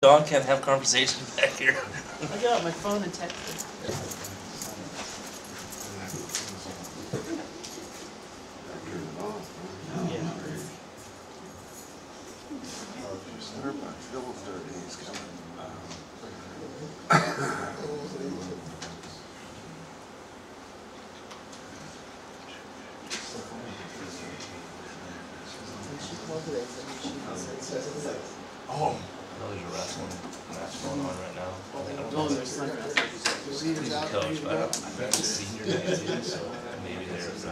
Dawn can't have conversation back here. I got my phone and texted. Oh. No, there's a wrestling match going on right now. Oh, there's like He's a coach, but I haven't seen your guys yet, so maybe there's a...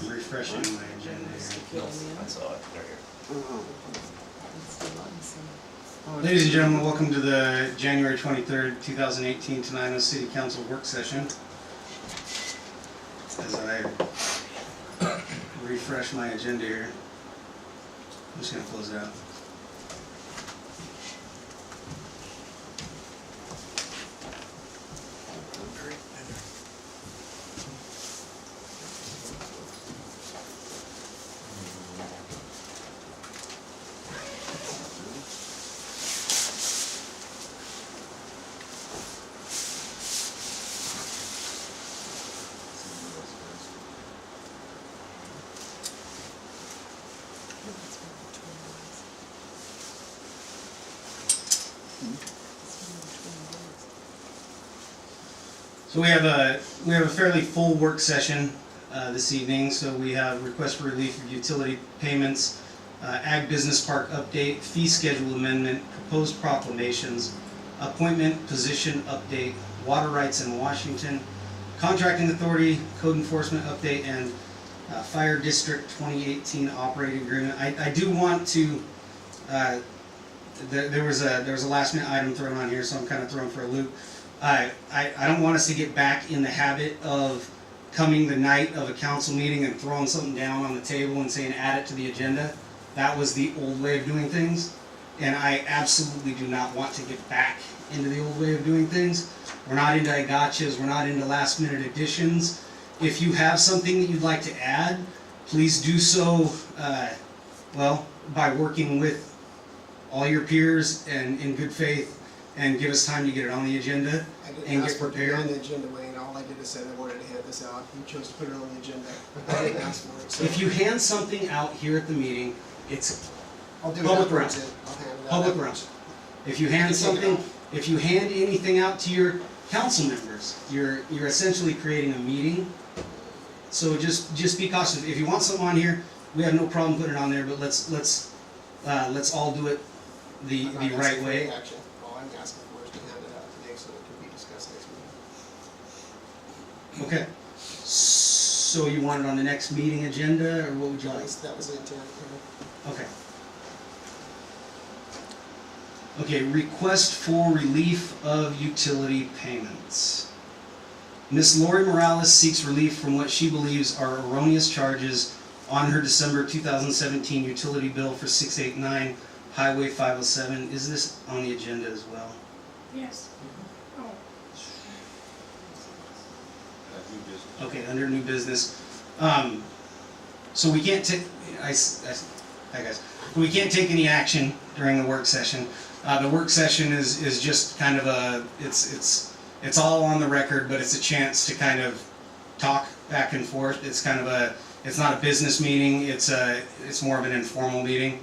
I'm refreshing my agenda here. No, I saw it. They're here. Ladies and gentlemen, welcome to the January 23rd, 2018 Tenino City Council work session. As I refresh my agenda here, I'm just going to close it out. So we have a fairly full work session this evening. So we have request for relief of utility payments, ag business park update, fee schedule amendment, proposed proclamations, appointment position update, water rights in Washington, contracting authority, code enforcement update, and fire district 2018 operating agreement. I do want to. There was a last minute item thrown on here, so I'm kind of thrown for a loop. I don't want us to get back in the habit of coming the night of a council meeting and throwing something down on the table and saying add it to the agenda. That was the old way of doing things, and I absolutely do not want to get back into the old way of doing things. We're not into gotchas, we're not into last minute additions. If you have something that you'd like to add, please do so, by working with all your peers and in good faith, and give us time to get it on the agenda and get prepared. On the agenda, Wayne. All I did is say I wanted to hand this out. You chose to put it on the agenda. I didn't ask for it. So If you hand something out here at the meeting, it's I'll do it public afterwards. round. I'll hand it out Public afterwards. round. If you hand You take it something, off. if you hand anything out to your council members, you're essentially creating a meeting. So just be cautious. If you want something on here, we have no problem putting it on there, but let's all do it the I'm not right asking for way. any action. All I'm asking for is to hand it out today so it can be discussed next meeting. Okay. So you want it on the next meeting agenda, or what would you like? That was the intent. Okay. Okay, request for relief of utility payments. Ms. Lori Morales seeks relief from what she believes are erroneous charges on her December 2017 utility bill for 689 Highway 507. Is this on the agenda as well? Yes. Oh. Okay, under new business. So we can't take, hi guys, we can't take any action during the work session. The work session is just kind of a, it's all on the record, but it's a chance to kind of talk back and forth. It's kind of it's not a business meeting, it's more of an informal meeting.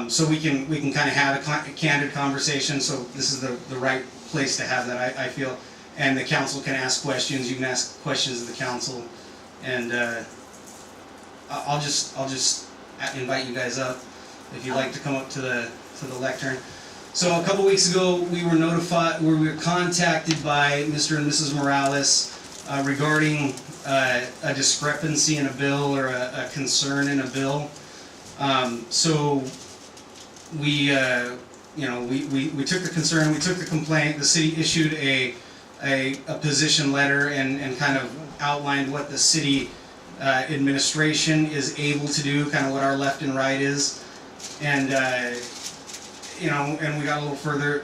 So we can kind of have a candid conversation, so this is the right place to have that, I feel. And the council can ask questions, you can ask questions of the council, and I'll just invite you guys up if you'd like to come up to the lectern. So a couple weeks ago we were contacted by Mr. and Mrs. Morales regarding a discrepancy in a bill or a concern in a bill. So we took the concern, we took the complaint. The city issued a position letter and kind of outlined what the city administration is able to do, kind of what our left and right is, and and we got a little further.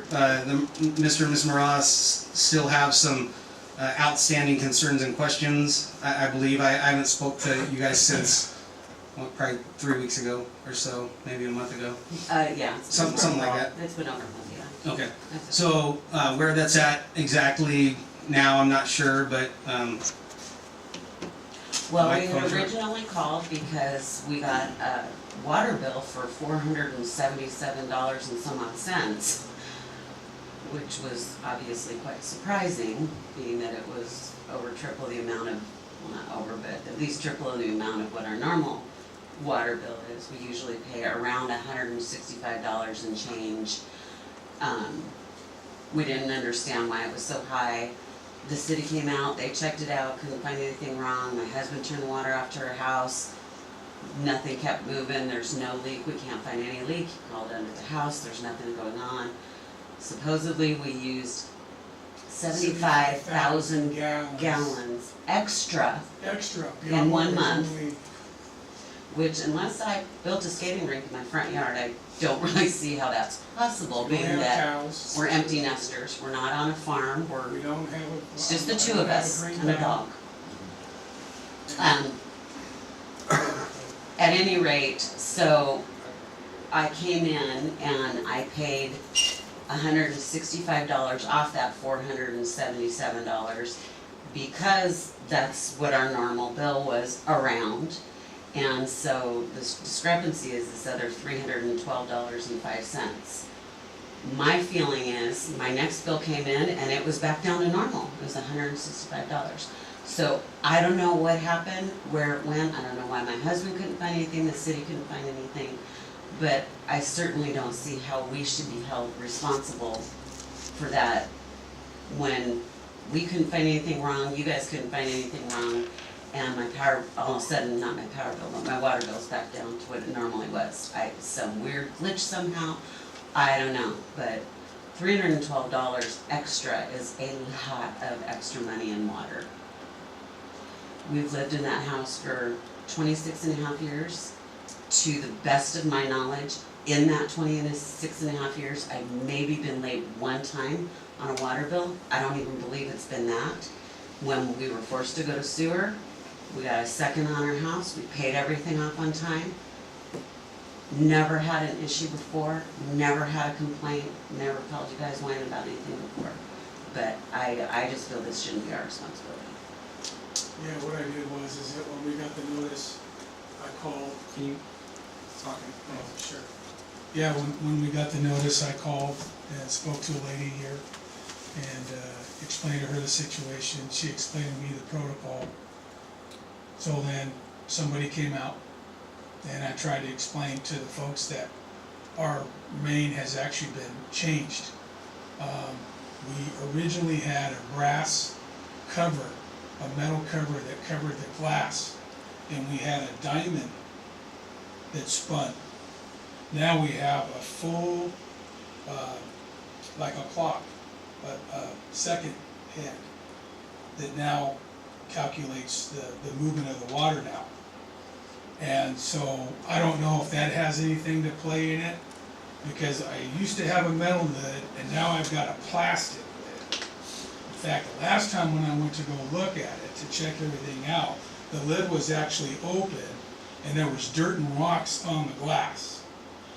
Mr. and Ms. Morales still have some outstanding concerns and questions. I believe I haven't spoke to you guys since probably 3 weeks ago or so, maybe a month ago. Yeah. Something like that. It's been over a month, yeah. Okay. That's- So, where that's at exactly now, I'm not sure, but, Well, Mike we had Crozier. originally called because we got a water bill for $477 and some odd cents, which was obviously quite surprising, being that it was over triple the amount of, well, not over, but at least triple the amount of what our normal water bill is. We usually pay around $165 and change. We didn't understand why it was so high. The city came out, they checked it out, couldn't find anything wrong. My husband turned the water off to our house. Nothing kept moving, there's no leak, we can't find any leak. He called under the house, there's nothing going on. Supposedly we used 75,000 gallons extra, Extra. In 1 month. Only- which unless I built a skating rink in my front yard, I don't really see how that's possible, We being don't have that cows. we're empty nesters, we're not on a farm, We we're, don't have a. it's just the two we of don't have us green and a thumb. dog. At any rate, so I came in and I paid $165 off that $477 because that's what our normal bill was around. And so this discrepancy is this other $312.05. My feeling is, my next bill came in and it was back down to normal. It was $165. So I don't know what happened, where it went. I don't know why my husband couldn't find anything, the city couldn't find anything. But I certainly don't see how we should be held responsible for that when we couldn't find anything wrong, you guys couldn't find anything wrong, and my power, all of a sudden, not my power bill, but my water bill's back down to what it normally was. Some weird glitch somehow, I don't know, but $312 extra is a lot of extra money in water. We've lived in that house for 26 and a half years. To the best of my knowledge, in that 26 and a half years, I've maybe been late one time on a water bill. I don't even believe it's been that. When we were forced to go to sewer, we got a second on our house, we paid everything off on time. Never had an issue before, never had a complaint, never called you guys whining about anything before. But I just feel this shouldn't be our responsibility. Yeah, what I did was, is that when we got the notice, I called. can you talk? Oh, sure. Yeah, when we got the notice, I called and spoke to a lady here and explained to her the situation. She explained to me the protocol. So then somebody came out and I tried to explain to the folks that our main has actually been changed. We originally had a brass cover, a metal cover that covered the glass, and we had a diamond that spun. Now we have a full, like a clock, a second hand that now calculates the movement of the water now. And so I don't know if that has anything to play in it, because I used to have a metal lid and now I've got a plastic lid. In fact, the last time when I went to go look at it to check everything out, the lid was actually open and there was dirt and rocks on the glass.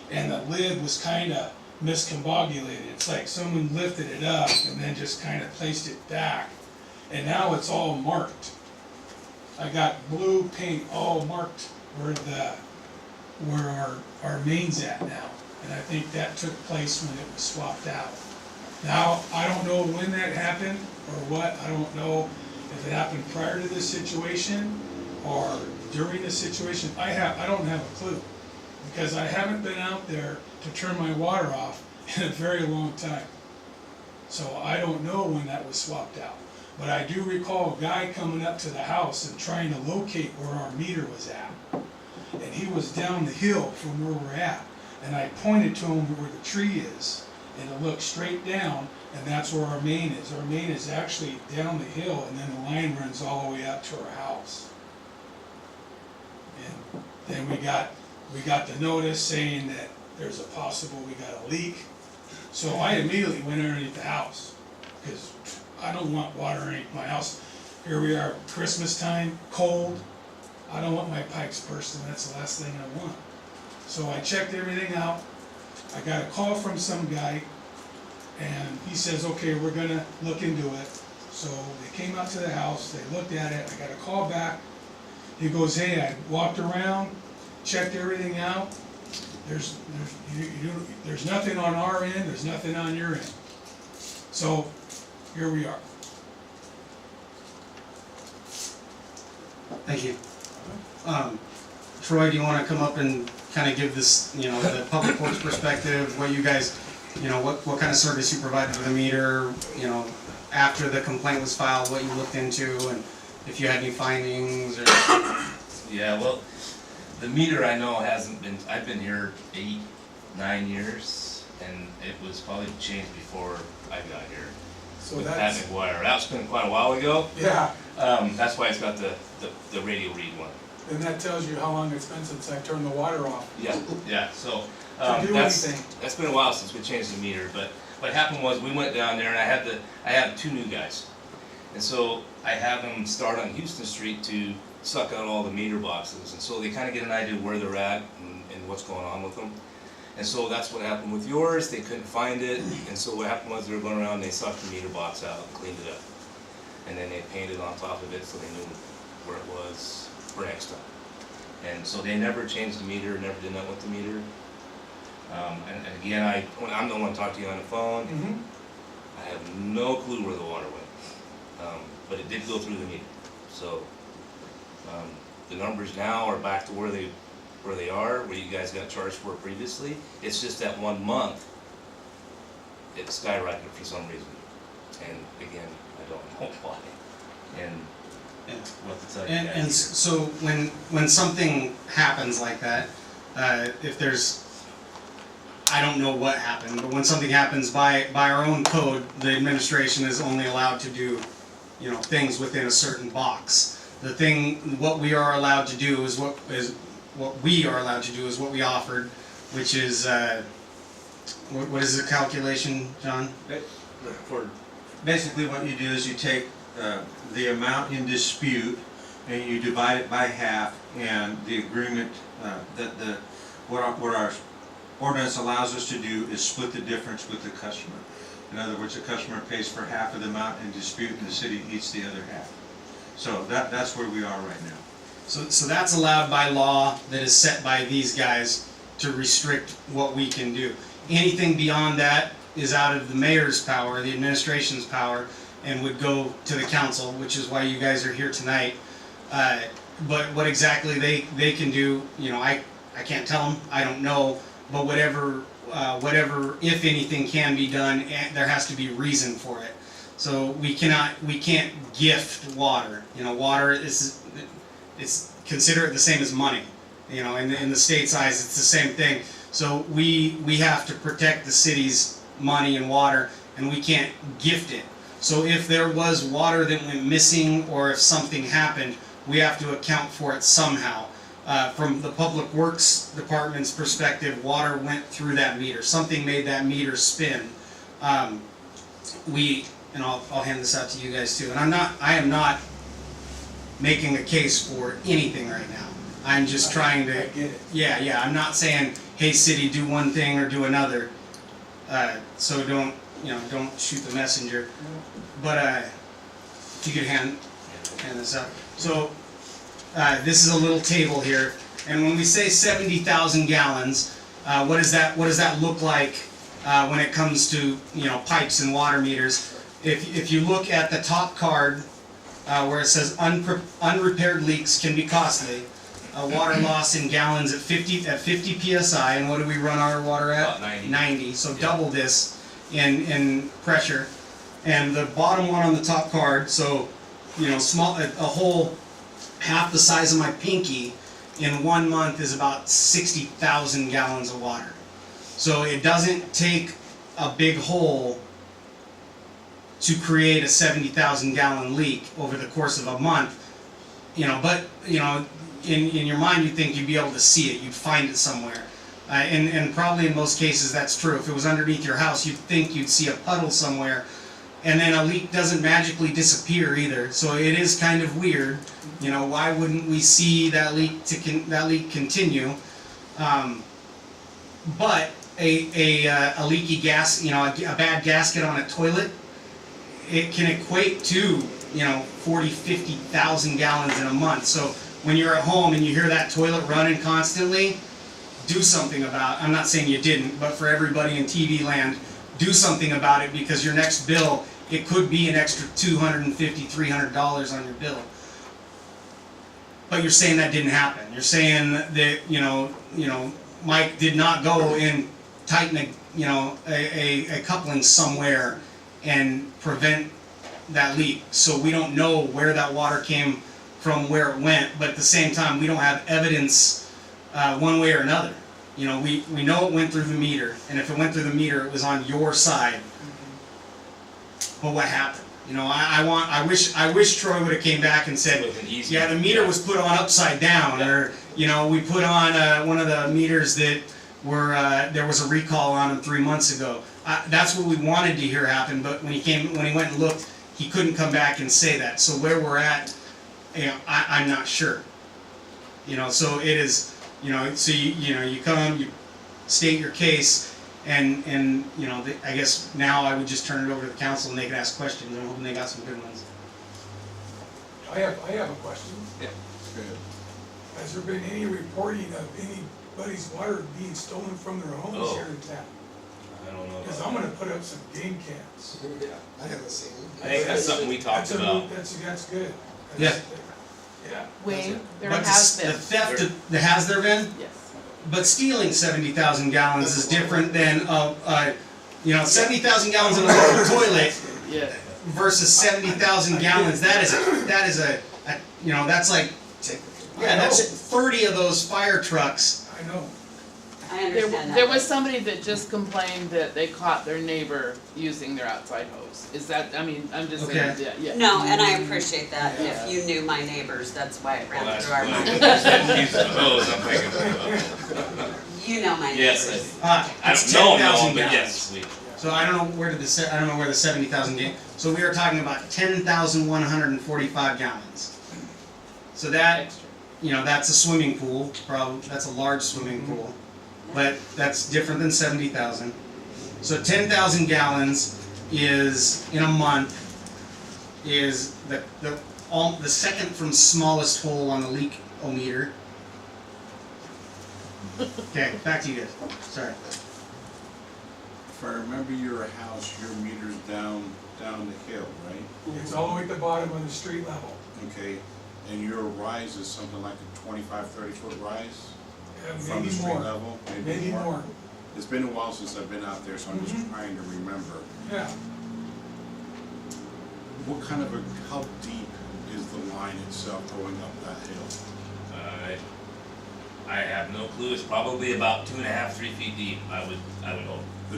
And the lid was kind of miscombobulated. It's like someone lifted it up and then just kind of placed it back. And now it's all marked. I got blue paint all marked where our main's at now. And I think that took place when it was swapped out. Now, I don't know when that happened or what. I don't know if it happened prior to this situation or during the situation. I don't have a clue, because I haven't been out there to turn my water off in a very long time. So I don't know when that was swapped out. But I do recall a guy coming up to the house and trying to locate where our meter was at. And he was down the hill from where we're at. And I pointed to him where the tree is, and it looked straight down, and that's where our main is. Our main is actually down the hill, and then the line runs all the way up to our house. And then we got the notice saying that there's a possible we got a leak. So I immediately went underneath the house, because I don't want water underneath my house. Here we are, Christmas time, cold, I don't want my pipes bursting, that's the last thing I want. So I checked everything out. I got a call from some guy, and he says, okay, we're gonna look into it. So they came out to the house, they looked at it, I got a call back. He goes, hey, I walked around, checked everything out. There's nothing on our end, there's nothing on your end. So, here we are. Thank you. Troy, do you want to come up and kind of give this, you know, the public works perspective, what you guys, you know, what kind of service you provided with the meter, you know, after the complaint was filed, what you looked into, and if you had any findings, or... Yeah, well, the meter I know hasn't been, I've been here 8, 9 years, and it was probably changed before I got here. So With Pat that's, McGuire. That was been quite a while ago. yeah, That's why it's got the radio read one. and that tells you how long it's been since I turned the water off. Yeah, yeah, so, To do anything. that's been a while since we changed the meter, but what happened was we went down there and I had 2 new guys. And so I have them start on Houston Street to suck out all the meter boxes, and so they kind of get an idea of where they're at and what's going on with them. And so that's what happened with yours, they couldn't find it, and so what happened was they were going around and they sucked the meter box out and cleaned it up. And then they painted on top of it so they knew where it was for next time. And so they never changed the meter, never did that with the meter. And again, I'm the one talking to you on the phone. I have no clue where the water went, but it did go through the meter. So the numbers now are back to where they are, where you guys got charged for previously. It's just that 1 month it skyrocketed for some reason, and again, I don't know why. And what to tell you guys And either. so when something happens like that, if there's, I don't know what happened, but when something happens by our own code, the administration is only allowed to do, you know, things within a certain box. What we are allowed to do is what we are allowed to do is what we offered, which is what is the calculation, John? Basically what you do is you take the amount in dispute and you divide it by half, and the agreement what our ordinance allows us to do is split the difference with the customer. In other words, the customer pays for half of the amount in dispute and the city eats the other half. So that's where we are right now. So that's allowed by law, that is set by these guys to restrict what we can do. Anything beyond that is out of the mayor's power, the administration's power, and would go to the council, which is why you guys are here tonight. But what exactly they can do, you know, I can't tell them, I don't know, but whatever, if anything can be done, there has to be reason for it. So we can't gift water. You know, water is, it's consider it the same as money. You know, in the state size, it's the same thing. So we have to protect the city's money and water, and we can't gift it. So if there was water that went missing, or if something happened, we have to account for it somehow. From the Public Works Department's perspective, water went through that meter. Something made that meter spin. And I'll hand this out to you guys too. And I am not making a case for anything right now. I'm just trying to. I get it. Yeah. I'm not saying, hey, city, do one thing or do another. So don't shoot the messenger. But if you could hand this up. So this is a little table here, and when we say 70,000 gallons, what does that look like when it comes to, you know, pipes and water meters? If you look at the top card where it says unrepaired leaks can be costly, water loss in gallons at 50 psi, and what do we run our water at? About 90. 90. So double this in pressure. And the bottom one on the top card, so, you know, a whole half the size of my pinky in 1 month is about 60,000 gallons of water. So it doesn't take a big hole to create a 70,000 gallon leak over the course of a month. You know, but, you know, in your mind you'd think you'd be able to see it, you'd find it somewhere. And probably in most cases that's true. If it was underneath your house, you'd think you'd see a puddle somewhere. And then a leak doesn't magically disappear either, so it is kind of weird. You know, why wouldn't we see that leak continue? But a leaky gas, you know, a bad gasket on a toilet, it can equate to, you know, 40, 50,000 gallons in a month. So when you're at home and you hear that toilet running constantly, do something about it. I'm not saying you didn't, but for everybody in TV land, do something about it, because your next bill, it could be an extra $250, $300 on your bill. But you're saying that didn't happen. You're saying that, you know, Mike did not go and tighten a coupling somewhere and prevent that leak. So we don't know where that water came from, where it went, but at the same time, we don't have evidence one way or another. You know, we know it went through the meter, and if it went through the meter, it was on your side. But what happened? You know, I wish Troy would have came back and said, yeah, the meter was put on upside down, or, you know, we put on one of the meters that were there was a recall on them 3 months ago. That's what we wanted to hear happen. But when he went and looked, he couldn't come back and say that. So where we're at, you know, I'm not sure. You know, so it is. You know, so you come, you state your case, and you know, I guess now I would just turn it over to the council and they can ask questions. I'm hoping they got some good ones. I have a question. Yeah. Go ahead. Has there been any reporting of anybody's water being stolen from their homes here in town? I don't know. Because I'm gonna put up some game cams. Yeah, I haven't seen it. I think that's something we talked about. That's good. Yeah. Yeah. Wayne, there But has the been, theft, has there been? yes. But stealing 70,000 gallons is different than you know, 70,000 gallons in a local toilet Yeah. versus 70,000 gallons. That is a you know, that's like, yeah, that's 30 of those fire trucks. I know. I understand that. There was somebody that just complained that they caught their neighbor using their outside hose. Is that, I mean, I'm just saying, Okay. yeah. No, and I appreciate that. If you knew my neighbors, that's why it Well, ran that's through our why mind. I used those, I'm thinking about. You know my Yes, neighbors. I It's don't know, 10,000 but gallons. yes, we. So I don't know where I don't know where the 70,000 came. So we are talking about 10,145 gallons. So that, Extra. you know, that's a swimming pool. Probably that's a large swimming pool, but that's different than 70,000. So 10,000 gallons is in a month is the second from smallest hole on the leak-o-meter. Okay, back to you guys. Sorry. If I remember your house, your meter's down the hill, right? It's all the way at the bottom of the street level. Okay, and your rise is something like a 25, 30-foot rise from the Maybe street more. level? Maybe more. It's been a while since I've been out there, so I'm just trying to remember. Yeah. What kind of how deep is the line itself going up that hill? I have no clue. It's probably about 2.5, 3 feet deep. I would hope. The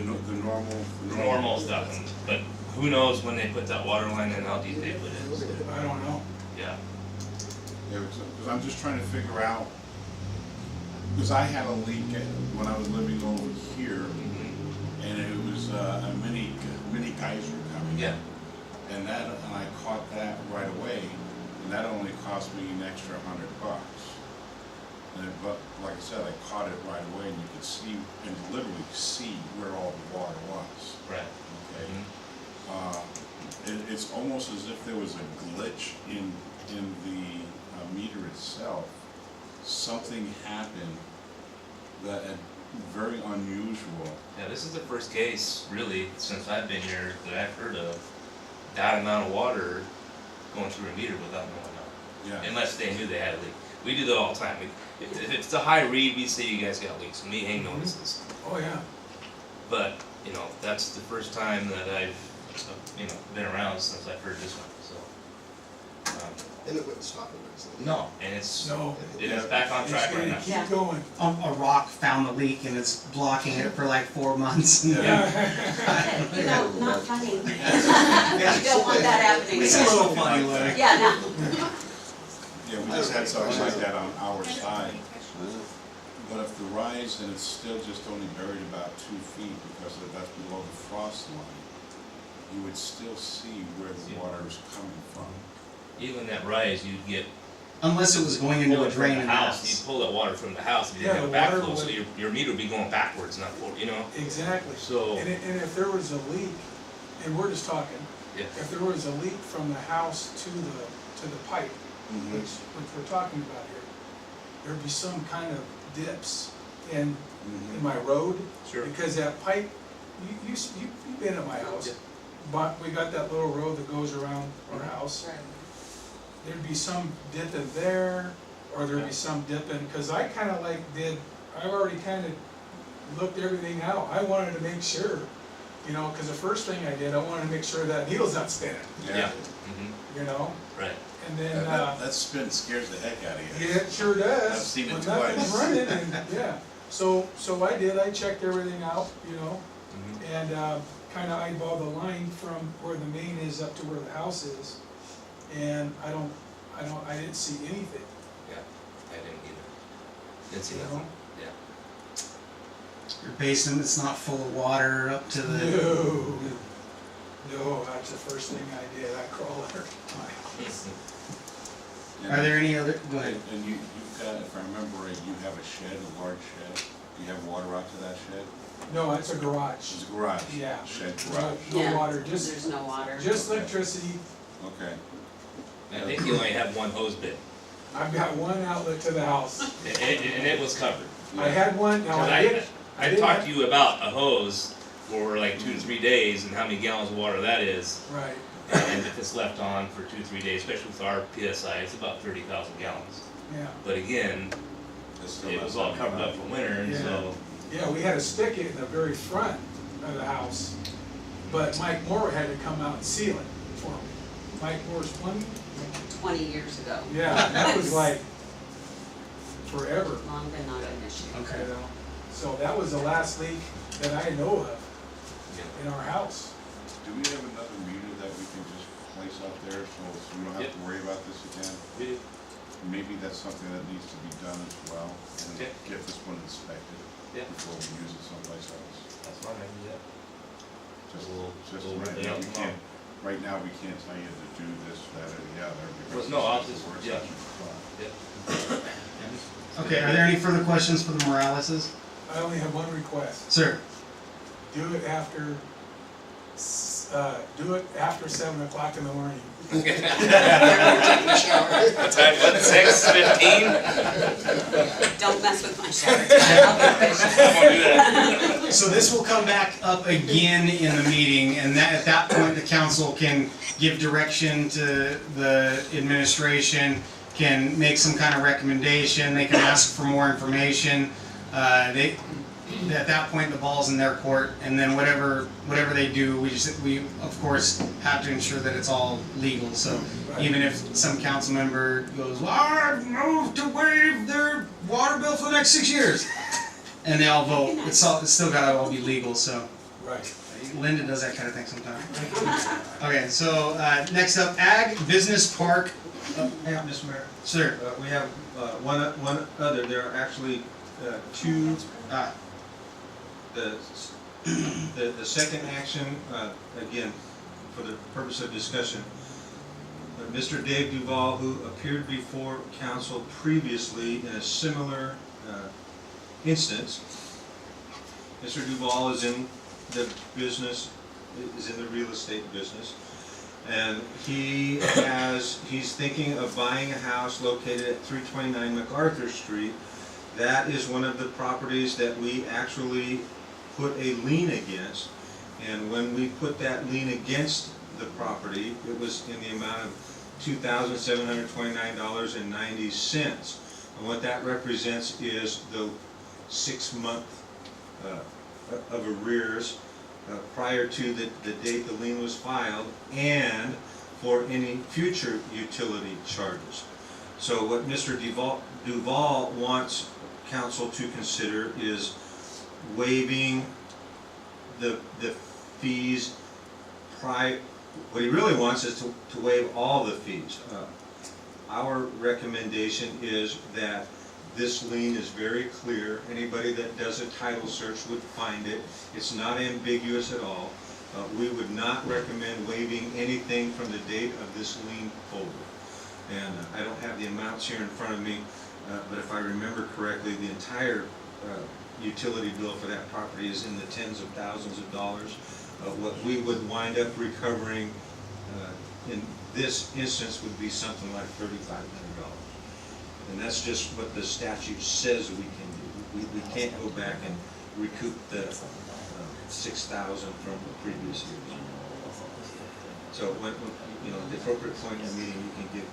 Normal stuff, but who knows when they put that water line in, how deep they put it. I don't know. Yeah. Yeah, because I'm just trying to figure out, because I had a leak when I was living over here, and it was a mini geyser coming. Yeah. And I caught that right away, and that only cost me an extra $100. But like I said, I caught it right away, and you could see and literally see where all the water was. Right. Okay. It's almost as if there was a glitch in the meter itself. Something happened that very unusual. Yeah, this is the first case, really, since I've been here, that I've heard of that amount of water going through a meter without knowing about it. Yeah. Unless they knew they had a leak. We do that all the time. If it's a high read, we say you guys got leaks, and we hang notices. Oh, yeah. But, you know, that's the first time that I've, you know, been around since I've heard this one, so. And it wouldn't stop it. No, and it's, No. it is back on track right now. Keep Yeah. going. A rock found the leak and it's blocking it for like 4 months. Yeah. You know, not funny. You don't want that happening. It's a little funny, Larry. Yeah, no. Yeah, we just had something like that on our side. But if the rise, and it's still just only buried about 2 feet because that's below the frost line, you would still see where the water is coming from. Even that rise, you'd get. Unless it was going into pull a it from drain the in the house, house. you pull that water from the house, and you Yeah, didn't the have a water backflow, so would- your meter would be going backwards, not forward, you know? Exactly. So- And if there was a leak, and we're just talking, Yeah. if there was a leak from the house to the pipe, which we're talking about here, there'd be some kind of dips in my road. Sure. Because that pipe, you've been at my house, Yeah. but we got that little road that goes around our house. Right. There'd be some dip in there, or there'd Yeah. be some dip in, cause I kinda I already kinda looked everything out. I wanted to make sure, you know, cause the first thing I did, I wanted to make sure that needle's not spinning, Yeah. Mm-hmm. you know? Right. And then, That spin scares the heck out of you. yeah, it sure does. I've seen it When nothing's twice. running, and, yeah. So I checked everything out, you know, Mm-hmm. and, kinda eyeballed the line from where the main is up to where the house is. And I didn't see anything, Yeah, I didn't either. Didn't see you know? nothing, yeah. Your basement's not full of water up to the. No, that's the first thing I did, I crawled under my house. And- Are there any other? Go ahead. And you've got, if I remember right, you have a shed, a large shed. Do you have water out to that shed? No, it's a It's garage, a garage. yeah. Shed No, garage. no water, There's just no water. electricity. Okay. I think you only have one hose bit, I've got one outlet to the house. and it was covered. I had one, now 'Cause I did talked have- to you about a hose for like 2 to 3 days and how many gallons of water that is. Right, And if it's left on for 2 to 3 days, especially with our PSI, it's about 30,000 gallons. yeah. But again, That's still it not was all covered up for winter, and so, Yeah, we had to stick it in the very front of the house, but Mike Moore had to come out and seal it for me. Mike Moore's plumbing, 20 years ago. yeah, that was like forever, Long been not an issue. Okay. you know? So that was the last leak that I know of yeah. in our house. Do we have another meter that we can just place out there so we don't have Yep. to worry about this again? We did. Maybe that's something that needs to be done as well, and Okay. get this one inspected Yeah. before we use it someplace else. That's fine, I can do that. Just, We'll- just we'll right rip it now, out we can't, right now, we can't tell you to do this, that, or the other, because No, I'll this is just- a work yeah. session. Yeah. Okay. Are there any further questions for the Moraleses? I only have one request, Sir. do it after 7 o'clock in the morning. What time, what, 6:15? Don't mess with my shower time. I'll be efficient. I won't do that. So this will come back up again in the meeting, and at that point, the council can give direction to the administration, can make some kind of recommendation, they can ask for more information. At that point, the ball's in their court, and then whatever they do, we of course have to ensure that it's all legal. So even if some council member goes, well, I move to waive their water bill for the next 6 years, and they all vote, it's still gotta all be legal. So Right. Linda does that kind of thing sometimes. Okay, so next up, Ag Business Park. Yeah, Mr. Mayor. Sir. We have one other, there are actually two, the second action, again, for the purpose of discussion. Mr. Dave Duval, who appeared before council previously in a similar instance. Mr. Duval is in the business, is in the real estate business. And he's thinking of buying a house located at 329 MacArthur Street. That is one of the properties that we actually put a lien against. And when we put that lien against the property, it was in the amount of $2,729.90. And what that represents is the 6 month of arrears prior to the date the lien was filed, and for any future utility charges. So what Mr. Duval wants council to consider is waiving the fees what he really wants is to waive all the fees. Our recommendation is that this lien is very clear. Anybody that does a title search would find it. It's not ambiguous at all. We would not recommend waiving anything from the date of this lien forward. And I don't have the amounts here in front of me, but if I remember correctly, the entire utility bill for that property is in the tens of thousands of dollars. What we would wind up recovering in this instance would be something like $3,500. And that's just what the statute says we can do. We can't go back and recoup the 6,000 from the previous years. So when you know, the appropriate point in the meeting, you can give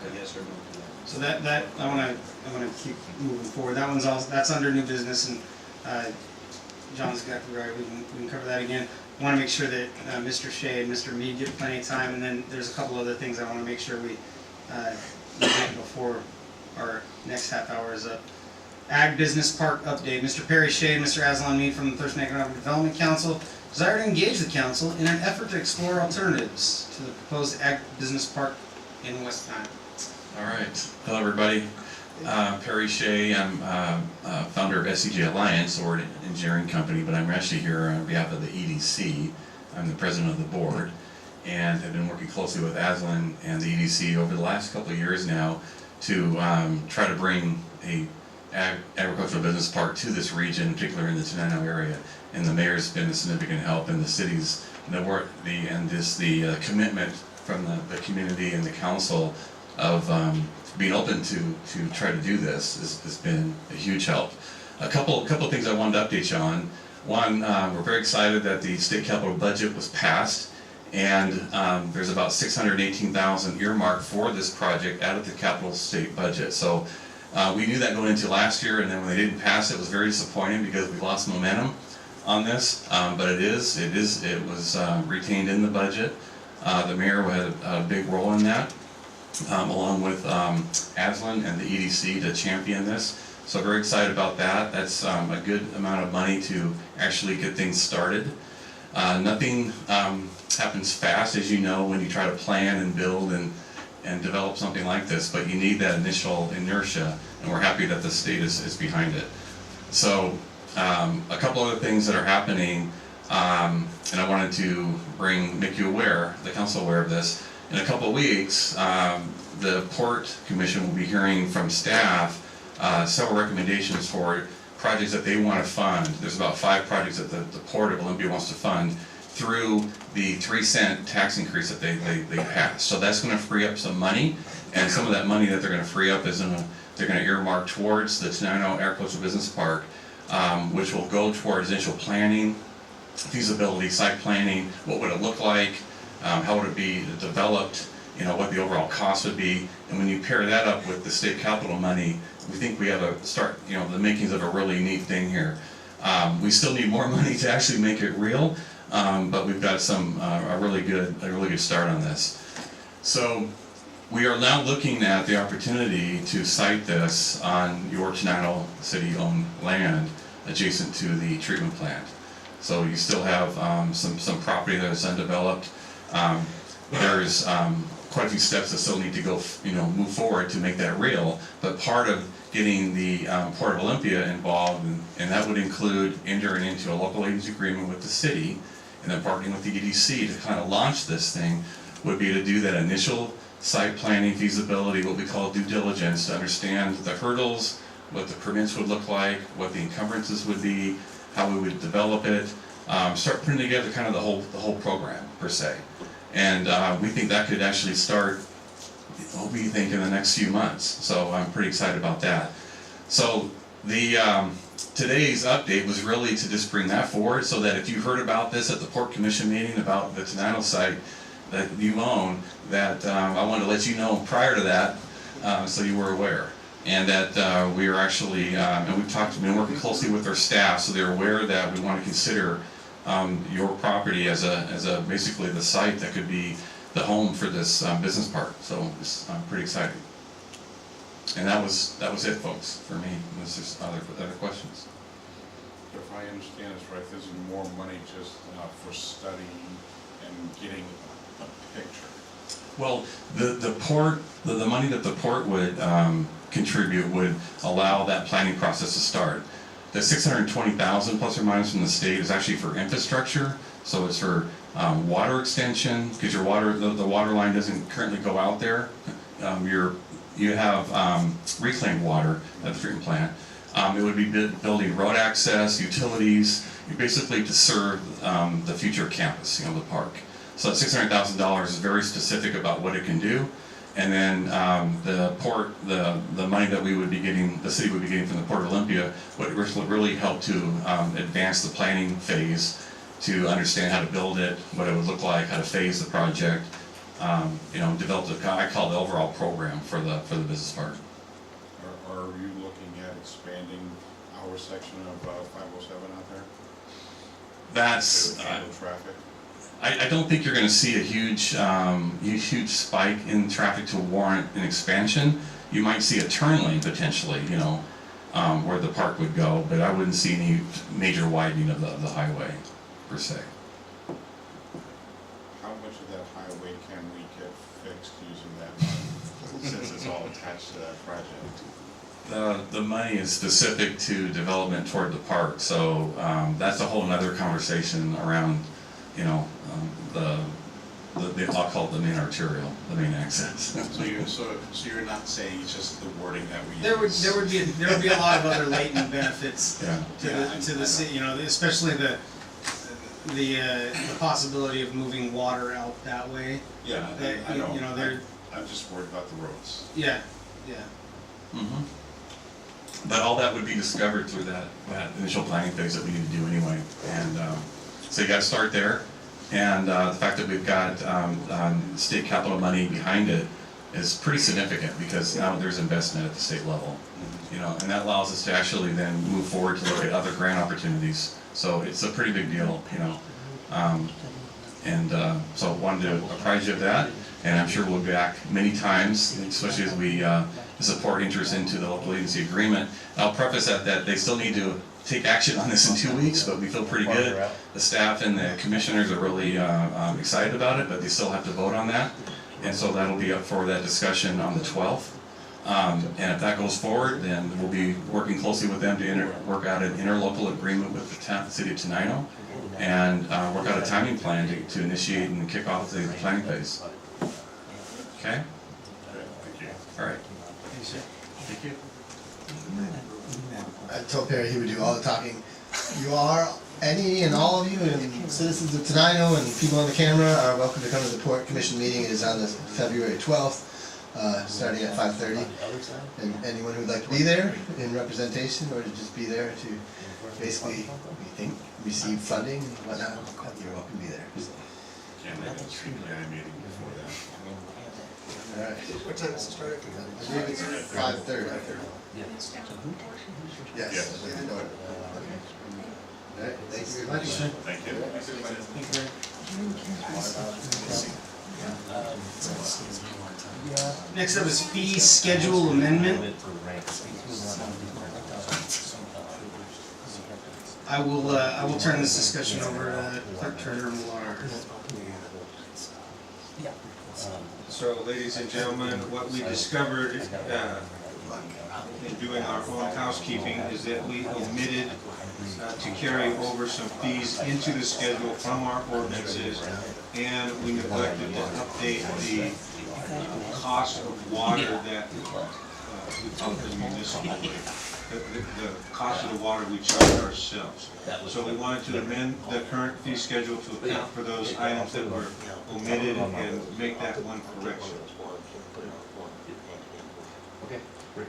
a yes or no to that. So that I wanna keep moving forward. That one's also, that's under new business, and John's exactly right. We can cover that again. I want to make sure that Mr. Shea and Mr. Mead get plenty of time, and then there's a couple other things I want to make sure we get before our next half hour is up. Ag Business Park update. Mr. Perry Shea and Mr. Aslan Mead from the Thurston Economic Development Council desire to engage the council in an effort to explore alternatives to the proposed Ag Business Park in West Nile. All right. Hello, everybody. Perry Shea. I'm founder of SCJ Alliance, or an engineering company, but I'm actually here on behalf of the EDC. I'm the president of the board, and have been working closely with Aslan and the EDC over the last couple of years now to try to bring a agricultural business park to this region, particularly in the Tenino area. And the mayor's been a significant help, and the city's the commitment from the community and the council of being open to try to do this has been a huge help. A couple of things I wanted to update you on. One, we're very excited that the state capital budget was passed, and there's about $618,000 earmarked for this project out of the capital state budget. So we knew that going into last year, and then when they didn't pass it, it was very disappointing because we lost momentum on this. But it was retained in the budget. The mayor had a big role in that, along with Aslan and the EDC to champion this. So very excited about that. That's a good amount of money to actually get things started. Nothing happens fast, as you know, when you try to plan and build and develop something like this, but you need that initial inertia, and we're happy that the state is behind it. So a couple other things that are happening, and I wanted to make you aware, the council aware of this. In a couple of weeks, the Port Commission will be hearing from staff several recommendations for projects that they want to fund. There's about 5 projects that the Port of Olympia wants to fund through the 3-cent tax increase that they passed. So that's going to free up some money, and some of that money that they're going to free up is they're going to earmark towards the Tenino Agricultural Business Park, which will go towards initial planning, feasibility, site planning, what would it look like, how would it be developed, what the overall cost would be. And when you pair that up with the state capital money, we think we have the makings of a really neat thing here. We still need more money to actually make it real, but we've got a really good start on this. So we are now looking at the opportunity to site this on your Tenino city-owned land adjacent to the treatment plant. So you still have some property that is undeveloped. There's quite a few steps that still need to go, move forward to make that real. But part of getting the Port of Olympia involved, and that would include entering into a local agency agreement with the city, and then partnering with the EDC to kind of launch this thing, would be to do that initial site planning, feasibility, what we call due diligence, to understand the hurdles, what the permits would look like, what the encumbrances would be, how we would develop it, start putting together kind of the whole program per se. And we think that could actually start, what we think, in the next few months. So I'm pretty excited about that. So today's update was really to just bring that forward, so that if you heard about this at the Port Commission meeting about the Tenino site that you own, that I wanted to let you know prior to that, so you were aware. And that we are actually, and we've been working closely with our staff, so they're aware that we want to consider your property as basically the site that could be the home for this business park. So I'm pretty excited. And that was it, folks, for me. Unless there's other questions. If I understand this right, this is more money just for studying and getting a picture. Well, the port, the money that the port would contribute would allow that planning process to start. The 620,000 plus or minus from the state is actually for infrastructure, so it's for water extension, because your water, the water line doesn't currently go out there. You have reclaimed water at the treatment plant. It would be building road access, utilities, basically to serve the future campus, the park. So that $600,000 is very specific about what it can do. And then the money that we would be getting, the city would be getting from the Port of Olympia, would really help to advance the planning phase to understand how to build it, what it would look like, how to phase the project, develop I call the overall program for the business park. Are you looking at expanding our section of 507 out there? That's To handle traffic? I don't think you're going to see a huge spike in traffic to warrant an expansion. You might see a turn lane potentially, where the park would go, but I wouldn't see any major widening of the highway per se. How much of that highway can we get fixed using that money, since it's all attached to that project? The money is specific to development toward the park, so that's a whole nother conversation around, I'll call it the main arterial, the main access. So you're not saying it's just the wording that we use? There would be a lot of other latent benefits Yeah. to the city, especially the possibility of moving water out that way. Yeah, I know. They're, I'm just worried about the roads. yeah. Mm-hmm. But all that would be discovered through that initial planning phase that we need to do anyway. And so you got to start there. And the fact that we've got state capital money behind it is pretty significant, because now there's investment at the state level. And that allows us to actually then move forward to look at other grant opportunities. So it's a pretty big deal, so I wanted to apprise you of that, and I'm sure we'll be back many times, especially as we support interest into the local agency agreement. I'll preface that they still need to take action on this in 2 weeks, but we feel pretty good. The staff and the commissioners are really excited about it, but they still have to vote on that, and so that'll be up for that discussion on the 12th. And if that goes forward, then we'll be working closely with them to work out an interlocal agreement with the city of Tenino, and work out a timing plan to initiate and kick off the planning phase. Okay? Thank you. All right. Thank you. I told Perry he would do all the talking. You are, any and all of you, and citizens of Tenino and people on the camera are welcome to come to the Port Commission meeting. It is on the February 12th. Starting at 5:30, and anyone who'd like to be there in representation or to just be there to basically, we think, receive funding and whatnot, you're welcome to be there. So. Can't make a tree planning meeting before that. All right. What time does it start? I believe it's 5:30. Yes. Yes. Okay. All right. Thank you very much. Thank you. Next up is fee schedule amendment. I will turn this discussion over to Clerk Treasurer Millar. So, ladies and gentlemen, what we discovered in doing our own housekeeping is that we omitted to carry over some fees into the schedule from our ordinances, and we neglected to update the cost of water that we call the municipal rate. The cost of the water we charge ourselves. So we wanted to amend the current fee schedule to account for those items that were omitted and make that one correction. Okay, great.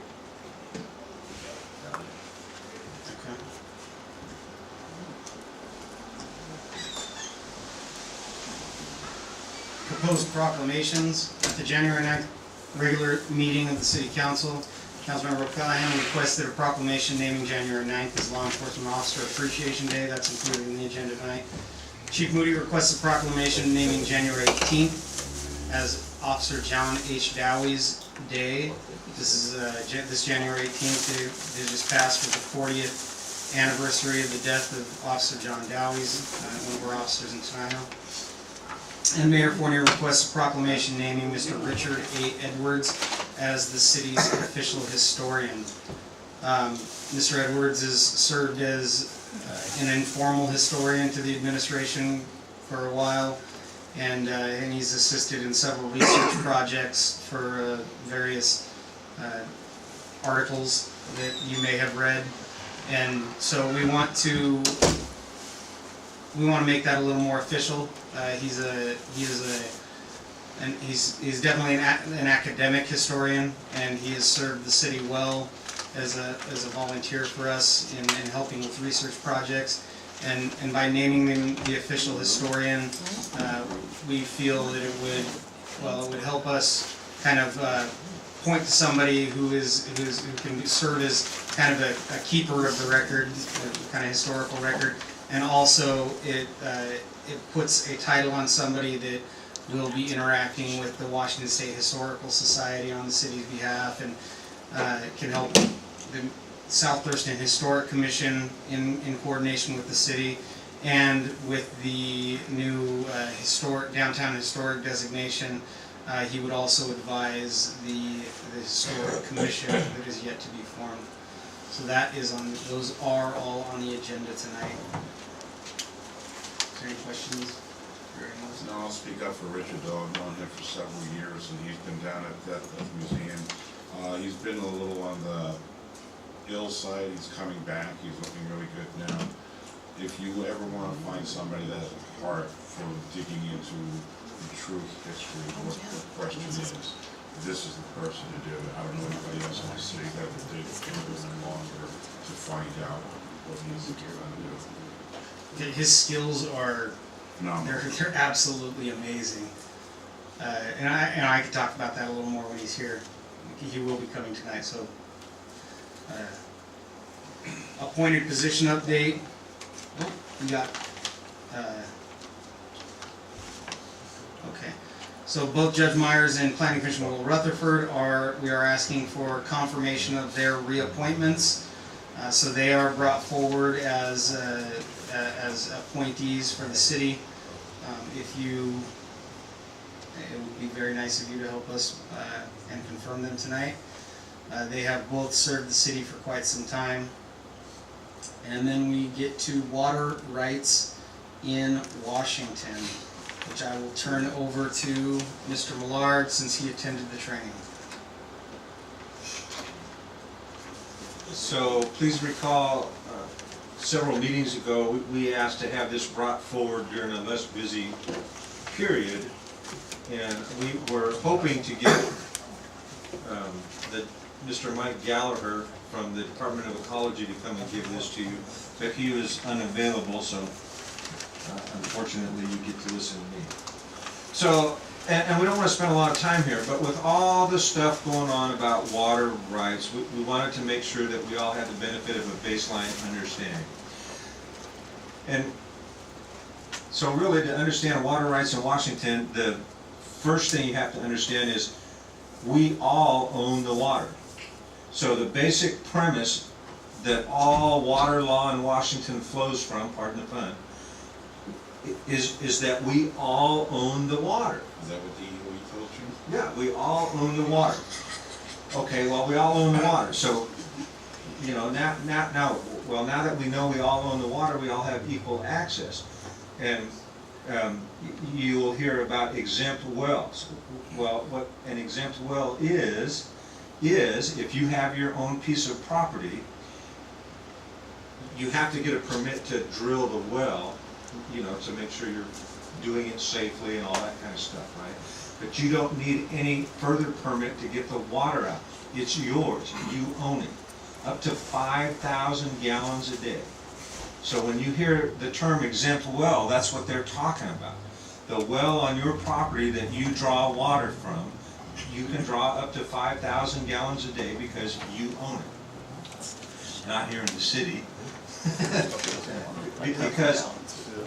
Proposed proclamations at the January 9th regular meeting of the City Council. Councilmember O'Callaghan requested a proclamation naming January 9th as Law Enforcement Officer Appreciation Day. That's included in the agenda tonight. Chief Moody requests a proclamation naming January 18th as Officer John H. Dowie's Day. This is this January 18th. They just passed with the 40th anniversary of the death of Officer John Dowie's, one of our officers in Tenino. And Mayor Fournier requests a proclamation naming Mr. Richard A. Edwards as the city's official historian. Mr. Edwards has served as an informal historian to the administration for a while, and he's assisted in several research projects for various articles that you may have read, and so we want to make that a little more official. He's definitely an academic historian, and he has served the city well as a volunteer for us in helping with research projects. And by naming him the official historian, we feel that it would help us kind of point to somebody who can serve as kind of a keeper of the record, kind of historical record, and also it puts a title on somebody that will be interacting with the Washington State Historical Society on the city's behalf, and can help the South Thurston Historic Commission in coordination with the city, and with the new downtown historic designation. He would also advise the historic commission that is yet to be formed. So those are all on the agenda tonight. Is there any questions? No, I'll speak up for Richard, though. I've known him for several years, and he's been down at the museum. He's been a little on the ill side. He's coming back. He's looking really good now. If you ever want to find somebody that has a heart for digging into the true history of what the question is, this is the person to do it. I don't know anybody else in the city that would dig a little bit longer to find out what he's trying to do. His skills are they're absolutely amazing, and I could talk about that a little more when he's here. He will be coming tonight. So, appointed position update. We got. Okay. So both Judge Myers and Planning Commission Will Rutherford we are asking for confirmation of their reappointments. So they are brought forward as appointees for the city. It would be very nice of you to help us and confirm them tonight. They have both served the city for quite some time. And then we get to water rights in Washington, which I will turn over to Mr. Millard since he attended the training. So please recall, several meetings ago, we asked to have this brought forward during a less busy period, and we were hoping to get Mr. Mike Gallagher from the Department of Ecology to come and give this to you, but he was unavailable, so unfortunately you get to listen to me. So, and we don't want to spend a lot of time here, but with all the stuff going on about water rights, we wanted to make sure that we all had the benefit of a baseline understanding. And so really, to understand water rights in Washington, the first thing you have to understand is we all own the water. So the basic premise that all water law in Washington flows from, pardon the pun, is that we all own the water. Is that what DOE told you? Yeah, we all own the water. Okay, well, we all own the water. So, you know, now that we know we all own the water, we all have equal access. And you will hear about exempt wells. Well, what an exempt well is if you have your own piece of property, you have to get a permit to drill the well, you know, to make sure you're doing it safely and all that kind of stuff, right? But you don't need any further permit to get the water out. It's yours, you own it. Up to 5,000 gallons a day. So when you hear the term exempt well, that's what they're talking about. The well on your property that you draw water from, you can draw up to 5,000 gallons a day because you own it. Not here in the city.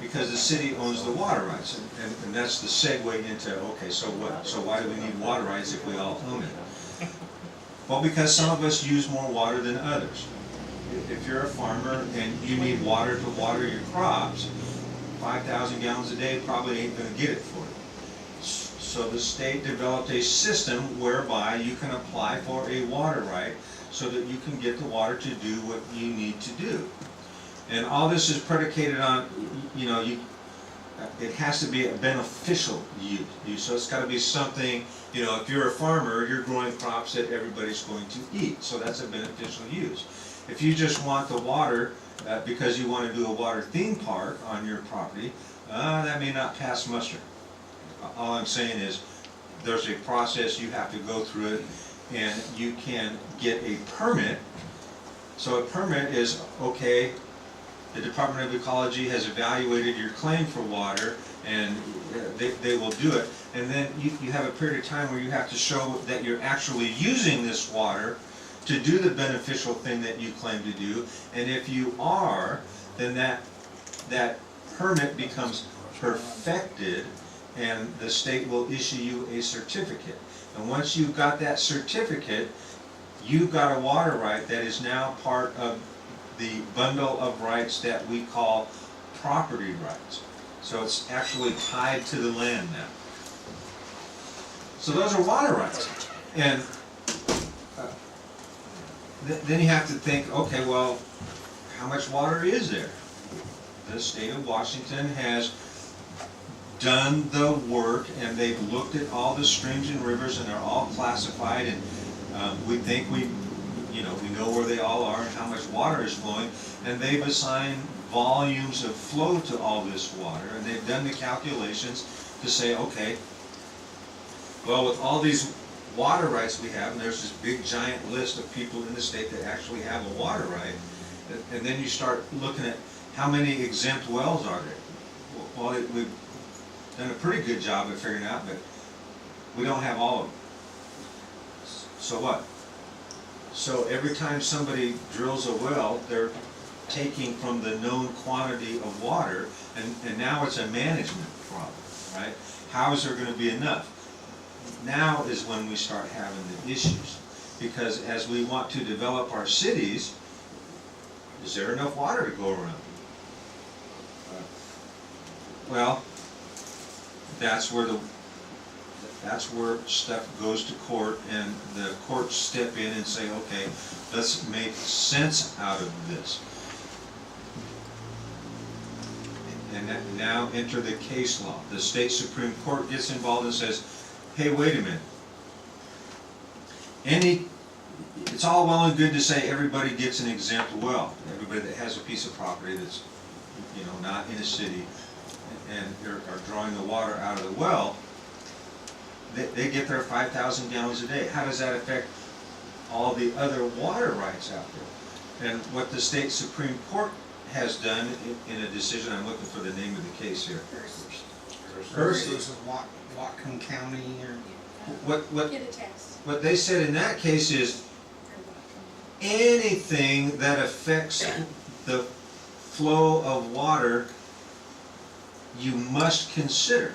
because the city owns the water rights, and that's the segue into, okay, so what? So why do we need water rights if we all own it? Well, because some of us use more water than others. If you're a farmer and you need water to water your crops, 5,000 gallons a day probably ain't going to get it for you. So the state developed a system whereby you can apply for a water right so that you can get the water to do what you need to do. And all this is predicated on, it has to be a beneficial use. So it's got to be something, if you're a farmer, you're growing crops that everybody's going to eat. So that's a beneficial use. If you just want the water because you want to do a water theme park on your property, that may not pass muster. All I'm saying is there's a process, you have to go through it, and you can get a permit. So a permit is, okay, the Department of Ecology has evaluated your claim for water, and they will do it. And then you have a period of time where you have to show that you're actually using this water to do the beneficial thing that you claim to do. And if you are, then that permit becomes perfected, and the state will issue you a certificate. And once you've got that certificate, you've got a water right that is now part of the bundle of rights that we call property rights. So it's actually tied to the land now. So those are water rights. And then you have to think, okay, well, how much water is there? The state of Washington has done the work, and they've looked at all the streams and rivers, and they're all classified, and we think we know where they all are and how much water is flowing, and they've assigned volumes of flow to all this water, and they've done the calculations to say, okay, well, with all these water rights we have, and there's this big giant list of people in the state that actually have a water right, and then you start looking at how many exempt wells are there. Well, we've done a pretty good job of figuring out, but we don't have all of them. So what? So every time somebody drills a well, they're taking from the known quantity of water, and now it's a management problem, right? How is there going to be enough? Now is when we start having the issues, because as we want to develop our cities, is there enough water to go around? Well, that's where stuff goes to court, and the courts step in and say, okay, let's make sense out of this. And now enter the case law. The state Supreme Court gets involved and says, hey, wait a minute. It's all well and good to say everybody gets an exempt well. Everybody that has a piece of property that's, not in a city, and are drawing the water out of the well, they get their 5,000 gallons a day. How does that affect all the other water rights out there? And what the state Supreme Court has done in a decision, I'm looking for the name of the case here. Hearst versus Whatcom County, or what they said in that case is anything that affects the flow of water, you must consider.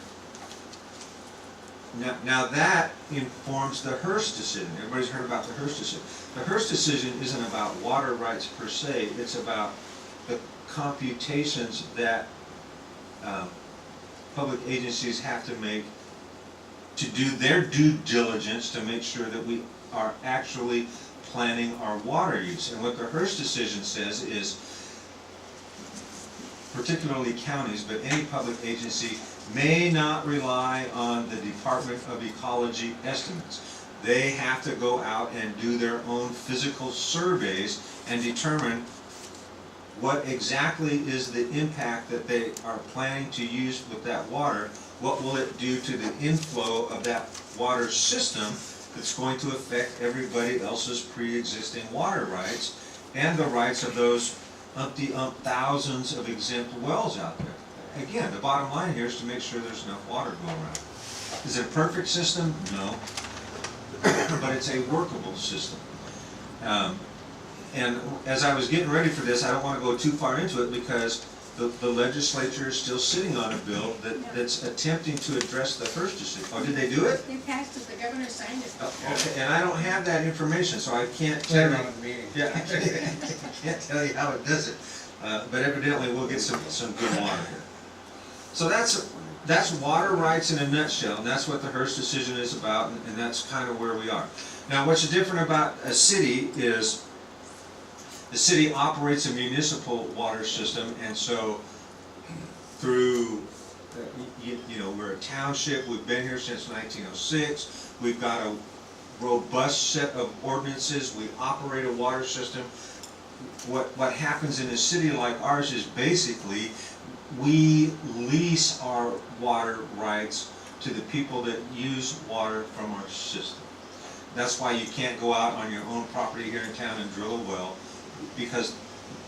Now that informs the Hearst decision. Everybody's heard about the Hearst decision. The Hearst decision isn't about water rights per se. It's about the computations that public agencies have to make to do their due diligence to make sure that we are actually planning our water use. And what the Hearst decision says is, particularly counties, but any public agency may not rely on the Department of Ecology estimates. They have to go out and do their own physical surveys and determine what exactly is the impact that they are planning to use with that water. What will it do to the inflow of that water system that's going to affect everybody else's pre-existing water rights and the rights of those thousands of exempt wells out there. Again, the bottom line here is to make sure there's enough water to go around. Is it a perfect system? No. But it's a workable system. And as I was getting ready for this, I don't want to go too far into it because the legislature is still sitting on a bill that's attempting to address the Hearst decision. Oh, did they do it? They passed it, the governor signed it. Okay, and I don't have that information, so I can't tell you. Yeah, I can't tell you how it does it. But evidently we'll get some good water here. So that's water rights in a nutshell, and that's what the Hearst decision is about, and that's kind of where we are. Now, what's different about a city is the city operates a municipal water system, and so through, you know, we're a township, we've been here since 1906, we've got a robust set of ordinances, we operate a water system. What happens in a city like ours is basically we lease our water rights to the people that use water from our system. That's why you can't go out on your own property here in town and drill a well, because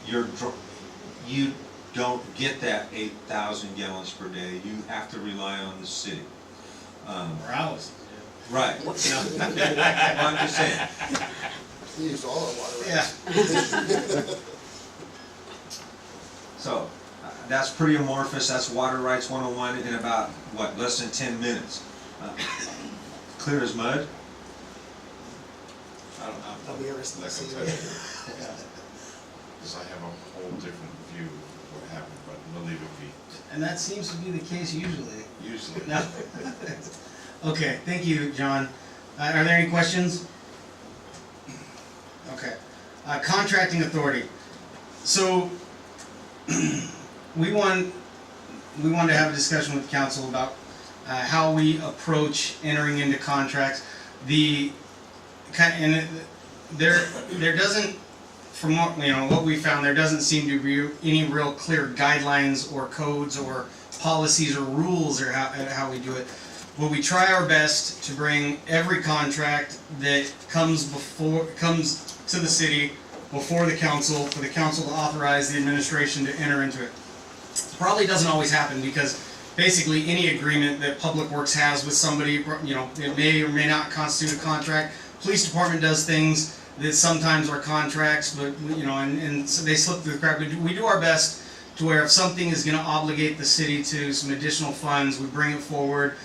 you don't get that 8,000 gallons per day. You have to rely on the city. Or ours. Right. Well, I'm just saying. We use all our water Yeah. rights. So, that's pretty amorphous. That's Water Rights 101 in about, what, less than 10 minutes. Clear as mud? I'll be interested to Like I see said, that. because I have a whole different view of what happened, but we'll leave it be. And that seems to be the case usually. Usually. No. Okay, thank you, John. Are there any questions? Okay. Contracting authority. So, we want to have a discussion with council about how we approach entering into contracts. There doesn't, from what we found, there doesn't seem to be any real clear guidelines or codes or policies or rules or how we do it. But we try our best to bring every contract that comes to the city before the council, for the council to authorize the administration to enter into it. Probably doesn't always happen, because basically any agreement that Public Works has with somebody, it may or may not constitute a contract. Police department does things that sometimes are contracts, but and so they slip through the crack. We do our best to where if something is going to obligate the city to some additional funds, we bring it forward.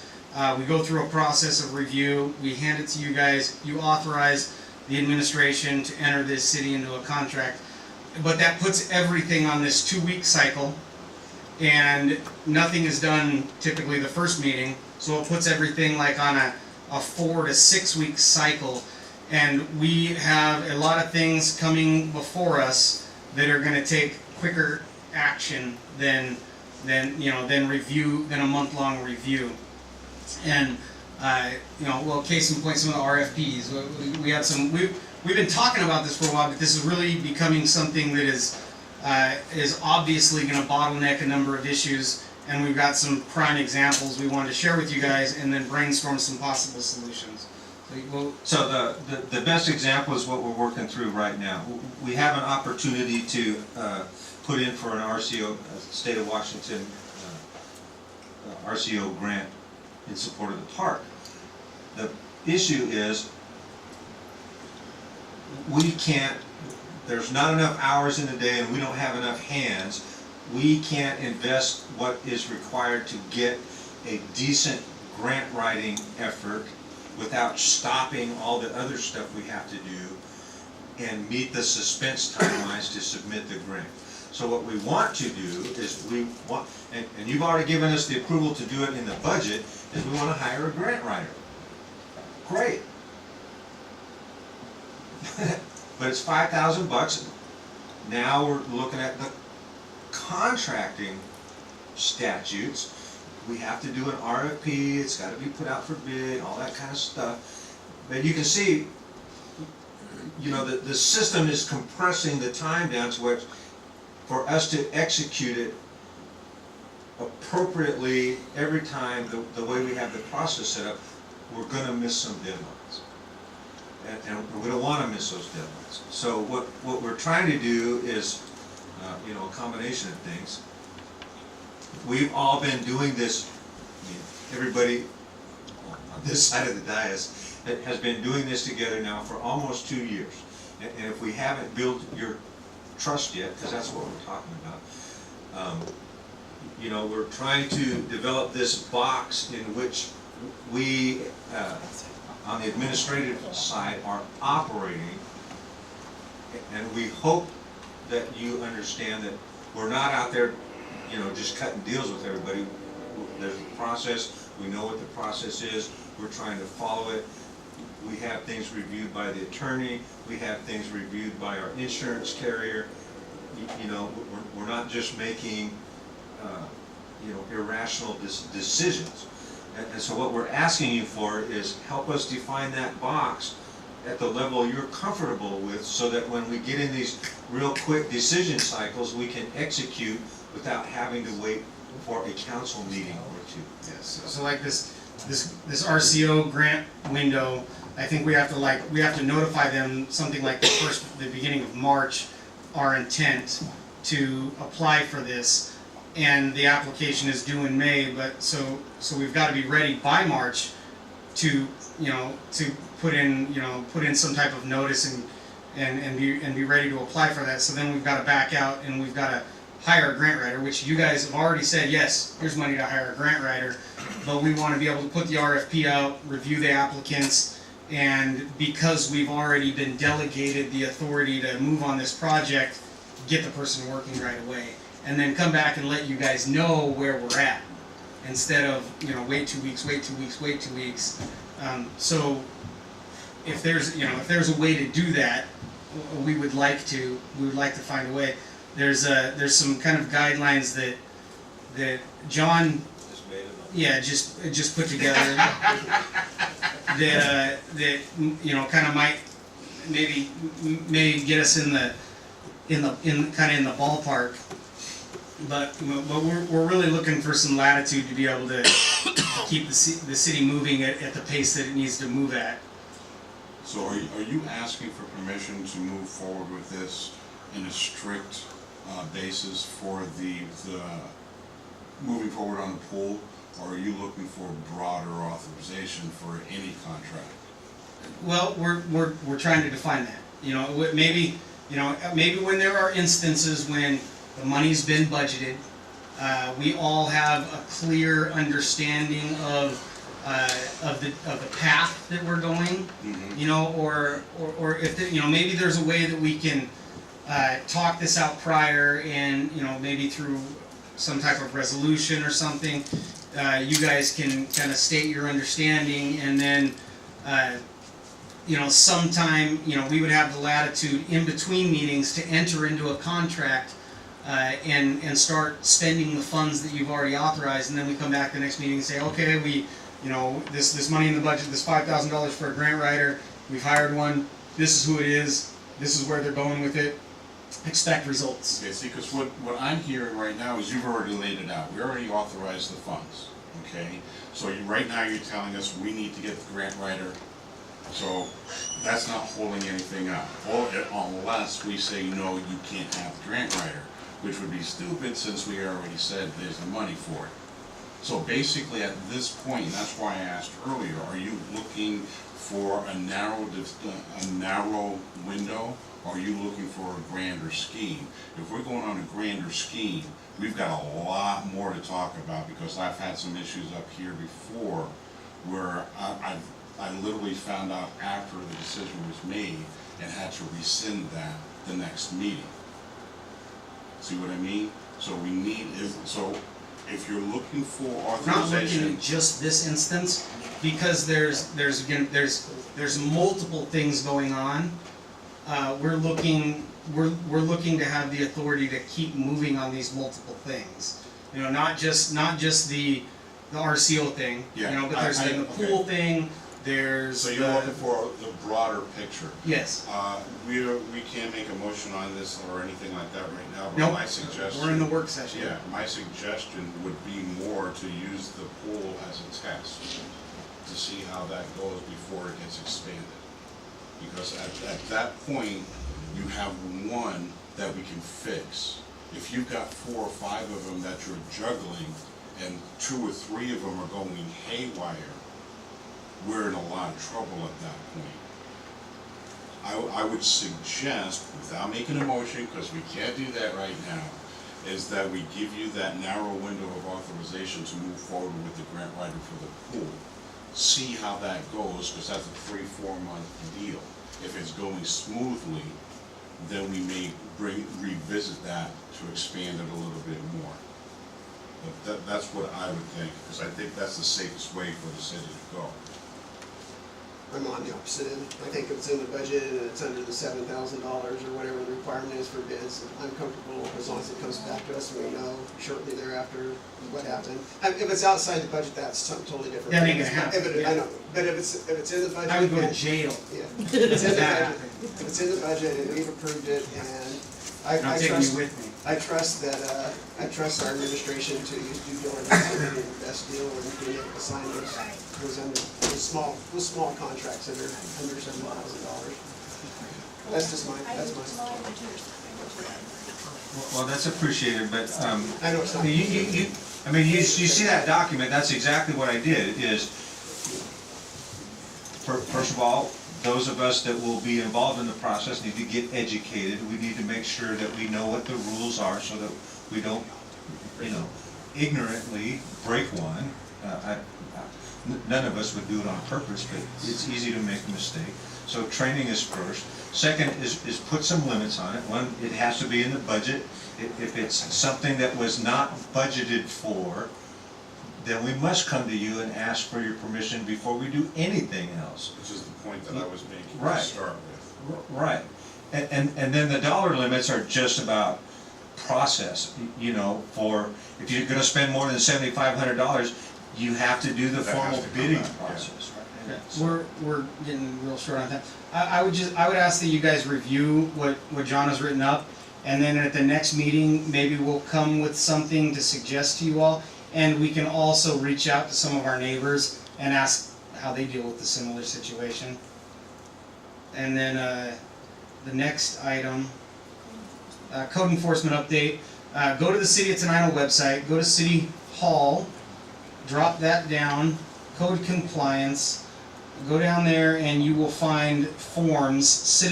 We go through a process of review. We hand it to you guys. You authorize the administration to enter this city into a contract. But that puts everything on this 2-week cycle, and nothing is done typically the first meeting. So it puts everything like on a 4 to 6 week cycle. And we have a lot of things coming before us that are going to take quicker action than a month-long review. And case in point, some of the RFPs. We had some. We've been talking about this for a while, but this is really becoming something that is obviously going to bottleneck a number of issues. And we've got some prime examples we wanted to share with you guys, and then brainstorm some possible solutions. So the best example is what we're working through right now. We have an opportunity to put in for an RCO, State of Washington RCO grant in support of the park. The issue is there's not enough hours in the day, and we don't have enough hands. We can't invest what is required to get a decent grant writing effort without stopping all the other stuff we have to do and meet the suspense timelines to submit the grant. So what we want to do is and you've already given us the approval to do it in the budget, is we want to hire a grant writer. Great. But it's $5,000. Now we're looking at the contracting statutes. We have to do an RFP, it's got to be put out for bid, all that kind of stuff. But you can see, the system is compressing the time down to where for us to execute it appropriately every time, the way we have the process set up, we're going to miss some deadlines. And we don't want to miss those deadlines. So what we're trying to do is, a combination of things. We've all been doing this, everybody on this side of the dais has been doing this together now for almost 2 years. And if we haven't built your trust yet, because that's what we're talking about, we're trying to develop this box in which we, on the administrative side, are operating. And we hope that you understand that we're not out there just cutting deals with everybody. There's a process. We know what the process is. We're trying to follow it. we have things reviewed by the attorney, we have things reviewed by our insurance carrier. You know, we're not just making, you know, irrational decisions. And so what we're asking you for is help us define that box at the level you're comfortable with, so that when we get in these real quick decision cycles, we can execute without having to wait for a council meeting or two. Yes, so like this RCO grant window, I think we have to notify them something like the beginning of March, our intent to apply for this, and the application is due in May, but so we've got to be ready by March to, you know, to put in some type of notice and be ready to apply for that. So then we've got to back out and we've got to hire a grant writer, which you guys have already said, yes, here's money to hire a grant writer, but we want to be able to put the RFP out, review the applicants, and because we've already been delegated the authority to move on this project, get the person working right away, and then come back and let you guys know where we're at, instead of, you know, wait 2 weeks, wait 2 weeks, wait 2 weeks. So if there's a way to do that, we would like to find a way. There's some kind of guidelines that John just put together that you know, kind of might maybe get us in the ballpark, but we're really looking for some latitude to be able to keep the city moving at the pace that it needs to move at. So are you asking for permission to move forward with this in a strict basis for the moving forward on the pool, or are you looking for broader authorization for any contract? Well, we're trying to define that. You know, maybe when there are instances when the money's been budgeted, we all have a clear understanding of the path that we're going. Mm-hmm. You know, or if you know, maybe there's a way that we can talk this out prior, and you know, maybe through some type of resolution or something, you guys can kind of state your understanding, and then you know, sometime, you know, we would have the latitude in between meetings to enter into a contract and start spending the funds that you've already authorized, and then we come back the next meeting and say, okay, you know, this money in the budget, this $5,000 for a grant writer, we've hired one, this is who it is, this is where they're going with it, expect results. Okay, see, because what I'm hearing right now is you've already laid it out. We already authorized the funds, okay? So right now you're telling us we need to get the grant writer. So that's not holding anything up, unless we say, no, you can't have the grant writer, which would be stupid since we already said there's the money for it. So basically at this point, and that's why I asked earlier, are you looking for a narrow window, or are you looking for a grander scheme? If we're going on a grander scheme, we've got a lot more to talk about, because I've had some issues up here before where I literally found out after the decision was made and had to rescind that the next meeting. See what I mean? So we need, if you're looking for authorization. Not looking at just this instance, because there's multiple things going on. We're looking to have the authority to keep moving on these multiple things. You know, not just the RCO thing. Yeah, you know, but there's the pool thing. There's so you're looking for the broader picture. Yes. We can't make a motion on this or anything like that right now, but nope. My suggestion. We're in the work session. Yeah, my suggestion would be more to use the pool as a test to see how that goes before it gets expanded. Because at that point, you have one that we can fix. If you've got 4 or 5 of them that you're juggling, and 2 or 3 of them are going haywire, we're in a lot of trouble at that point. I would suggest, without making a motion, because we can't do that right now, is that we give you that narrow window of authorization to move forward with the grant writer for the pool. See how that goes, because that's a 3-4 month deal. If it's going smoothly, then we may revisit that to expand it a little bit more. But that's what I would think, because I think that's the safest way for the city to go. I'm on the opposite end. I think if it's in the budget and it's under the $7,000 or whatever the requirement is for bids, I'm comfortable as long as it comes back to us and we know shortly thereafter what happened. If it's outside the budget, that's something totally different. That ain't gonna happen. I know, but if it's in the budget. I would go to jail. Yeah, it's in the That budget, if it's in the budget and we've approved it, and I'm I taking trust, you with me. I trust that, I trust our administration to use due diligence to do the best deal and being able to sign those small contracts under $7,000. That's just my. Well, that's appreciated, but, I know it's not. you see that document, that's exactly what I did, is, first of all, those of us that will be involved in the process need to get educated. We need to make sure that we know what the rules are so that we don't, ignorantly break one. None of us would do it on purpose, but it's easy to make a mistake. So training is first. Second is put some limits on it. One, it has to be in the budget. If it's something that was not budgeted for, then we must come to you and ask for your permission before we do anything else. Which is the point that I was making Right. to start with. Right. And then the dollar limits are just about process, for, if you're gonna spend more than $7,500, you have to do the That has formal to come bidding out, yeah. process, right? Okay, we're getting real short on time. I would ask that you guys review what John has written up, and then at the next meeting, maybe we'll come with something to suggest to you all, and we can also reach out to some of our neighbors and ask how they deal with the similar situation. And then the next item, code enforcement update. Go to the City of Tenino website, go to City Hall, drop that down, code compliance, go down there and you will find forms,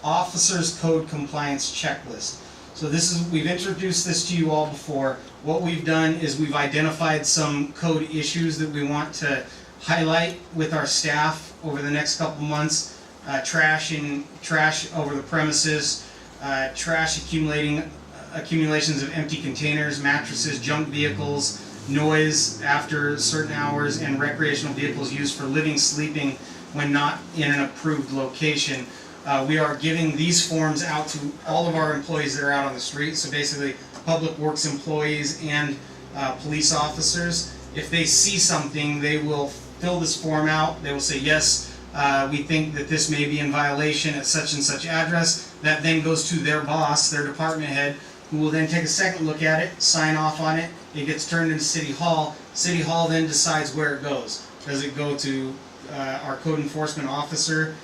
officers code compliance checklist. So we've introduced this to you all before. What we've done is we've identified some code issues that we want to highlight with our staff over the next couple months. Trash over the premises, trash accumulations of empty containers, mattresses, junk vehicles, noise after certain hours, and recreational vehicles used for living, sleeping when not in an approved location. We are giving these forms out to all of our employees that are out on the street, so basically public works employees and police officers. If they see something, they will fill this form out. They will say, yes, we think that this may be in violation at such and such address. That then goes to their boss, their department head, who will then take a second look at it, sign off on it. It gets turned into City Hall. City Hall then decides where it goes. Does it go to our code enforcement officer?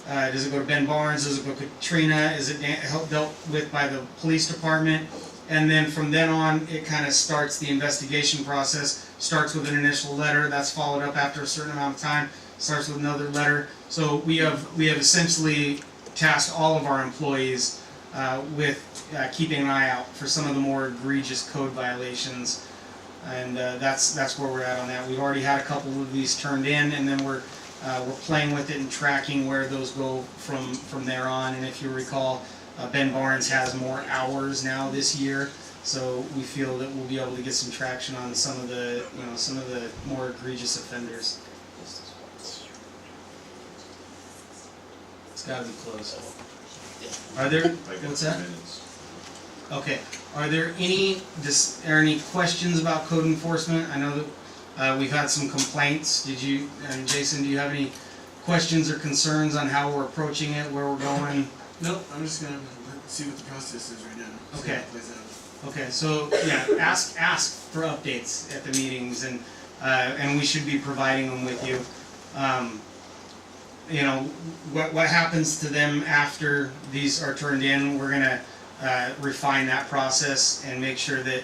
Does it go to Ben Barnes? Does it go to Katrina? Is it dealt with by the police department? And then from then on, it kind of starts the investigation process. Starts with an initial letter that's followed up after a certain amount of time. Starts with another letter. So we have essentially tasked all of our employees with keeping an eye out for some of the more egregious code violations, and that's where we're at on that. We've already had a couple of these turned in, and then we're playing with it and tracking where those go from there on. And if you recall, Ben Barnes has more hours now this year, so we feel that we'll be able to get some traction on some of the more egregious offenders. It's got to be close. Are there? What's that? Okay. Are there any questions about code enforcement? I know that we've had some complaints. And Jason, do you have any questions or concerns on how we're approaching it, where we're going? Nope. I'm just gonna see what the process is right now. Okay. See how it plays out. Okay. So yeah, ask for updates at the meetings, and we should be providing them with you. What happens to them after these are turned in, we're gonna refine that process and make sure that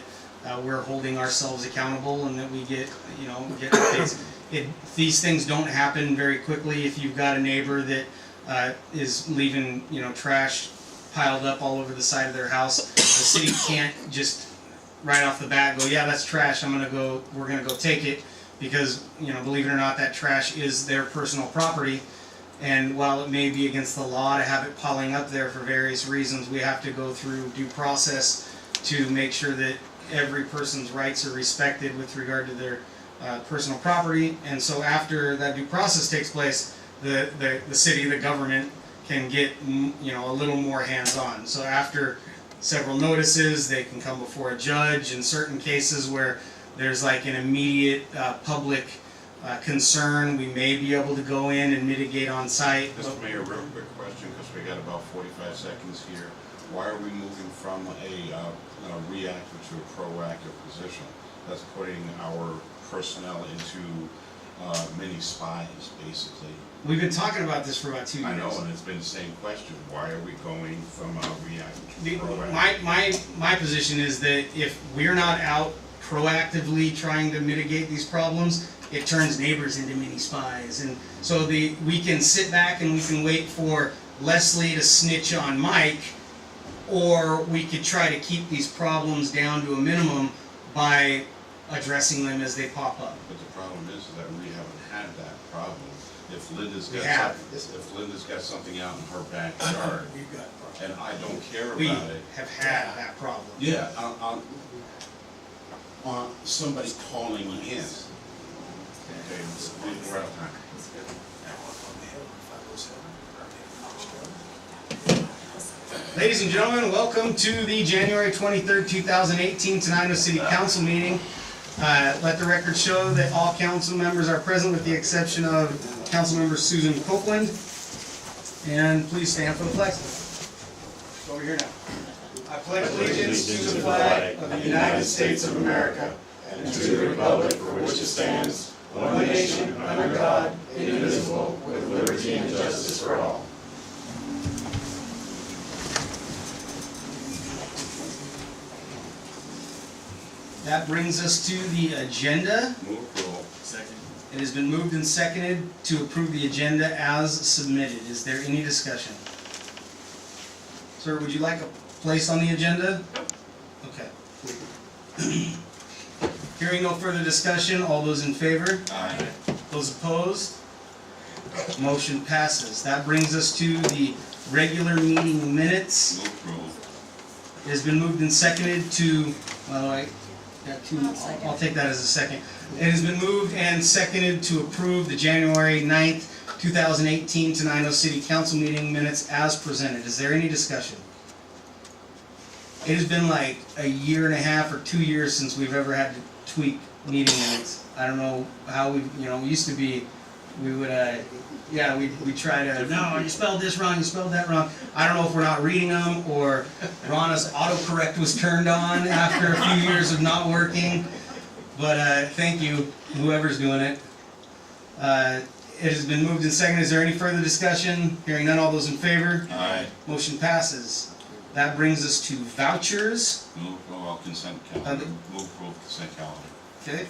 we're holding ourselves accountable and that we get updates. These things don't happen very quickly. If you've got a neighbor that is leaving trash piled up all over the side of their house, the city can't just right off the bat go, yeah, that's trash, we're gonna go take it, because believe it or not, that trash is their personal property. And while it may be against the law to have it piling up there for various reasons, we have to go through due process to make sure that every person's rights are respected with regard to their personal property. And so after that due process takes place, the city, the government can get, you know, a little more hands-on. So after several notices, they can come before a judge. In certain cases where there's like an immediate public concern, we may be able to go in and mitigate on site. Mr. Mayor, real quick question, because we got about 45 seconds here. Why are we moving from a reactive to a proactive position? That's putting our personnel into mini spies, basically. We've been talking about this for about 2 years. I know, and it's been the same question. Why are we going from a reactive to proactive? My position is that if we're not out proactively trying to mitigate these problems, it turns neighbors into mini spies. And so we can sit back and we can wait for Leslie to snitch on Mike, or we could try to keep these problems down to a minimum by addressing them as they pop up. But the problem is that we haven't had that problem. If Linda's got something out in her backyard, and I don't care We about it. have had that problem. Yeah, somebody calling in. Okay, we're out of time. Ladies and gentlemen, welcome to the January 23rd, 2018 Tenino City Council meeting. Let the record show that all council members are present with the exception of Councilmember Susan Copeland. And please stand for the flag. Over here now. I pledge allegiance to the flag of the United States of America and to the republic for which it stands, one nation, under God, indivisible, with liberty and justice for all. That brings us to the agenda. Move approval. Second. It has been moved and seconded to approve the agenda as submitted. Is there any discussion? Sir, would you like a place on the agenda? Okay. Hearing no further discussion, all those in favor? Aye. Those opposed? Motion passes. That brings us to the regular meeting minutes. Move approval. It has been moved and seconded to, well, I got two, I'll take that as a second. It has been moved and seconded to approve the January 9th, 2018 Tenino City Council meeting minutes as presented. Is there any discussion? It has been like a year and a half or 2 years since we've ever had to tweak meeting minutes. I don't know how we, we used to be, we would, we try to, no, you spelled this wrong, you spelled that wrong. I don't know if we're not reading them or Rana's autocorrect was turned on after a few years of not working. But thank you, whoever's doing it. It has been moved and seconded. Is there any further discussion? Hearing none, all those in favor? Aye. Motion passes. That brings us to vouchers. Move approval consent calendar. Move approval consent calendar. Okay.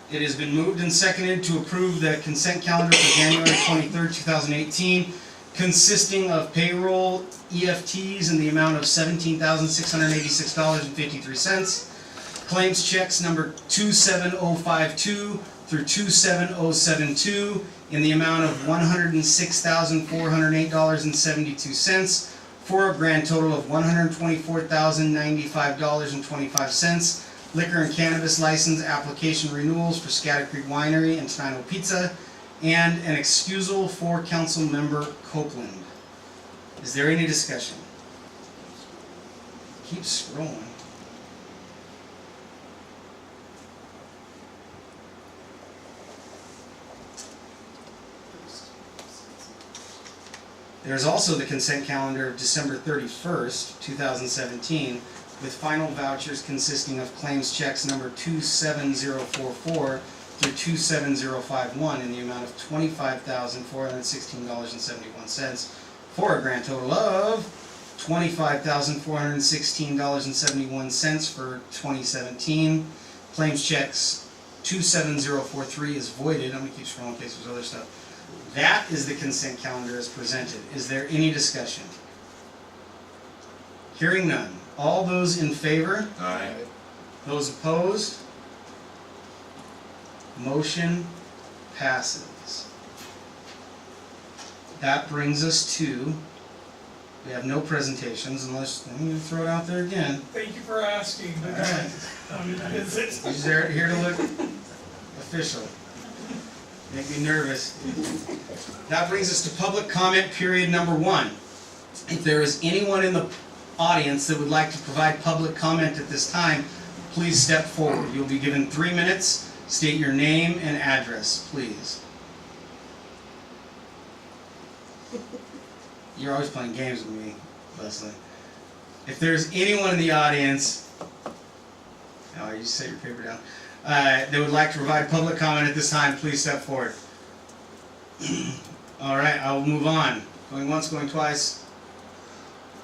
It has been moved and seconded to approve the consent calendar for January 23rd, 2018, consisting of payroll EFTs in the amount of $17,686.53, claims checks number 27052 through 27072 in the amount of $106,408.72, for a grand total of $124,095.25. Liquor and cannabis license application renewals for Scatter Creek Winery and Tenino Pizza, and an excusal for Council Member Copeland. Is there any discussion? Keep scrolling. There's also the consent calendar of December 31st, 2017, with final vouchers consisting of claims checks number 27044 through 27051 in the amount of $25,416.71, for a grand total of $25,416.71 for 2017. Claims checks 27043 is voided. I'm going to keep scrolling in case there's other stuff. That is the consent calendar as presented. Is there any discussion? Hearing none. All those in favor? Aye. Those opposed? Motion passes. That brings us to, we have no presentations unless, I'm going to throw it out there again. Thank you for asking. All right. I'm gonna visit. He's here to look official. Make me nervous. That brings us to public comment period number 1. If there is anyone in the audience that would like to provide public comment at this time, please step forward. You'll be given 3 minutes. State your name and address, please. You're always playing games with me, Leslie. If there's anyone in the audience, oh, you set your paper down, that would like to provide public comment at this time, please step forward. All right, I will move on. Going once, going twice.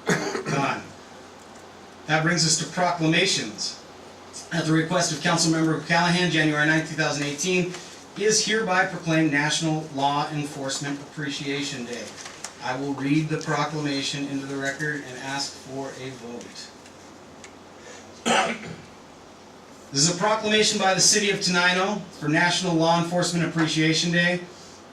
Gone. That brings us to proclamations. At the request of Councilmember Callahan, January 9, 2018, is hereby proclaimed National Law Enforcement Appreciation Day. I will read the proclamation into the record and ask for a vote. This is a proclamation by the City of Tenino for National Law Enforcement Appreciation Day.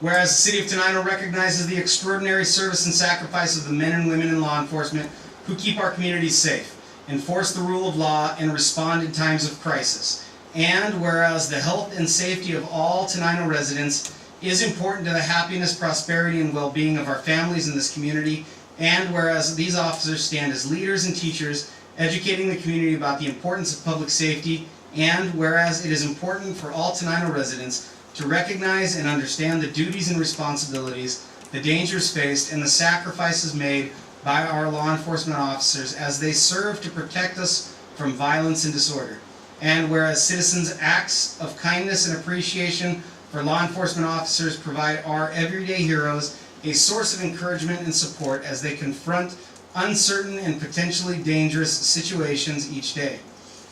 Whereas the City of Tenino recognizes the extraordinary service and sacrifice of the men and women in law enforcement who keep our communities safe, enforce the rule of law, and respond in times of crisis. And whereas the health and safety of all Tenino residents is important to the happiness, prosperity, and well-being of our families in this community, and whereas these officers stand as leaders and teachers, educating the community about the importance of public safety, and whereas it is important for all Tenino residents to recognize and understand the duties and responsibilities, the dangers faced, and the sacrifices made by our law enforcement officers as they serve to protect us from violence and disorder. And whereas citizens' acts of kindness and appreciation for law enforcement officers provide our everyday heroes a source of encouragement and support as they confront uncertain and potentially dangerous situations each day.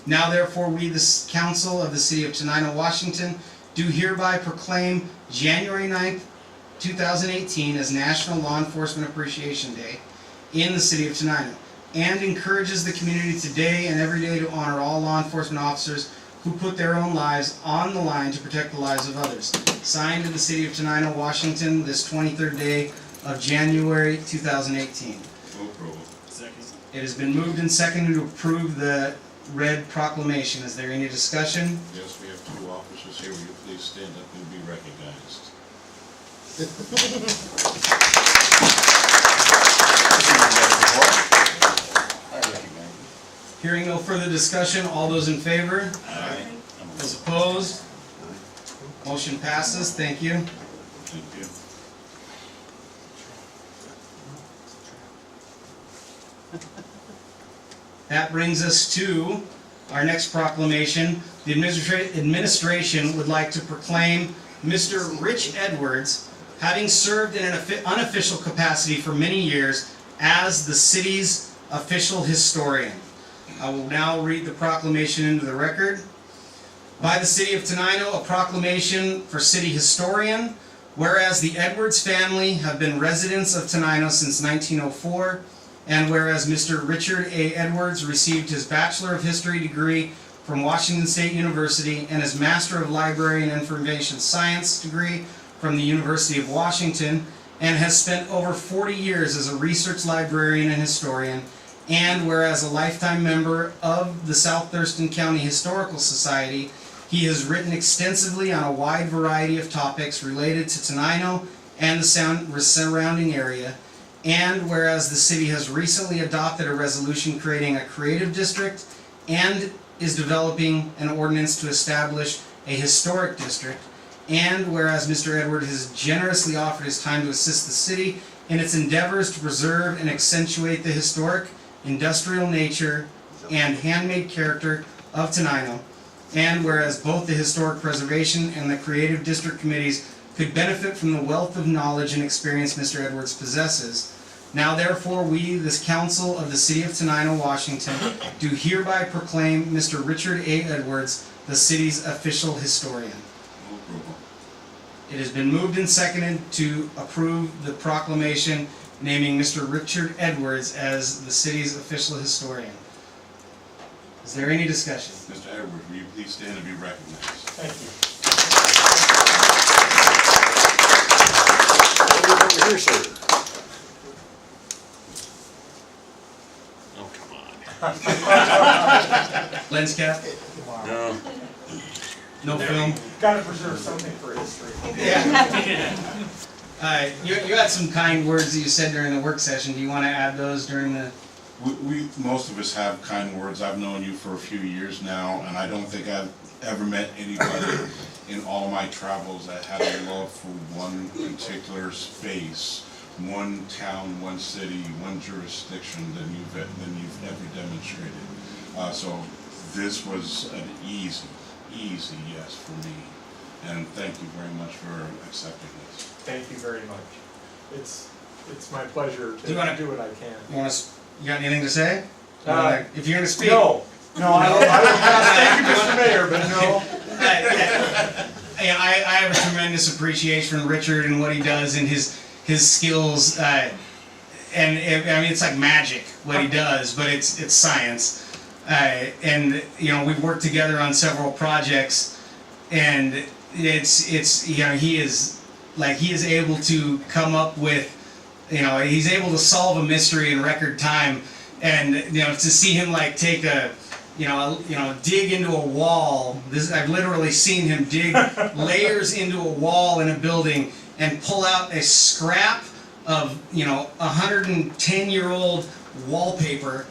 Now therefore we, the Council of the City of Tenino, Washington, do hereby proclaim January 9th, 2018 as National Law Enforcement Appreciation Day in the City of Tenino, and encourages the community today and every day to honor all law enforcement officers who put their own lives on the line to protect the lives of others. Signed in the City of Tenino, Washington, this 23rd day of January 2018. Move approval. Second. It has been moved and seconded to approve the read proclamation. Is there any discussion? Yes, we have 2 officers here. Will you please stand up and be recognized? Hearing no further discussion, all those in favor? Aye. Those opposed? Motion passes. Thank you. Thank you. That brings us to our next proclamation. The administration would like to proclaim Mr. Rich Edwards, having served in an unofficial capacity for many years, as the city's official historian. I will now read the proclamation into the record. By the City of Tenino, a proclamation for city historian. Whereas the Edwards family have been residents of Tenino since 1904, and whereas Mr. Richard A. Edwards received his Bachelor of History degree from Washington State University and his Master of Library and Information Science degree from the University of Washington, and has spent over 40 years as a research librarian and historian, and whereas a lifetime member of the South Thurston County Historical Society, he has written extensively on a wide variety of topics related to Tenino and the surrounding area, and whereas the city has recently adopted a resolution creating a creative district and is developing an ordinance to establish a historic district, and whereas Mr. Edward has generously offered his time to assist the city in its endeavors to preserve and accentuate the historic, industrial nature, and handmade character of Tenino, and whereas both the Historic Preservation and the Creative District Committees could benefit from the wealth of knowledge and experience Mr. Edwards possesses, now therefore we, this Council of the City of Tenino, Washington, do hereby proclaim Mr. Richard A. Edwards the city's official historian. Move approval. It has been moved and seconded to approve the proclamation naming Mr. Richard Edwards as the city's official historian. Is there any discussion? Mr. Edwards, will you please stand and be recognized? Thank you. Over here, sir. Oh, come on. Lens cap? No. No film? Gotta preserve something for history. Yeah. You had some kind words that you said during the work session. Do you want to add those during the? Most of us have kind words. I've known you for a few years now, and I don't think I've ever met anybody in all my travels that had a love for one particular space, one town, one city, one jurisdiction than you've ever demonstrated. So this was an easy yes for me, and thank you very much for accepting this. Thank you very much. It's my pleasure to Do you wanna- do what I can. You got anything to say? If you're going to speak. No, I will pass. Thank you, Mr. Mayor, but no. I have a tremendous appreciation for Richard and what he does and his skills. I mean, it's like magic what he does, but it's science. And we've worked together on several projects, and it's he is able to come up with, he's able to solve a mystery in record time, and to see him take a dig into a wall. I've literally seen him dig layers into a wall in a building and pull out a scrap of 110-year-old wallpaper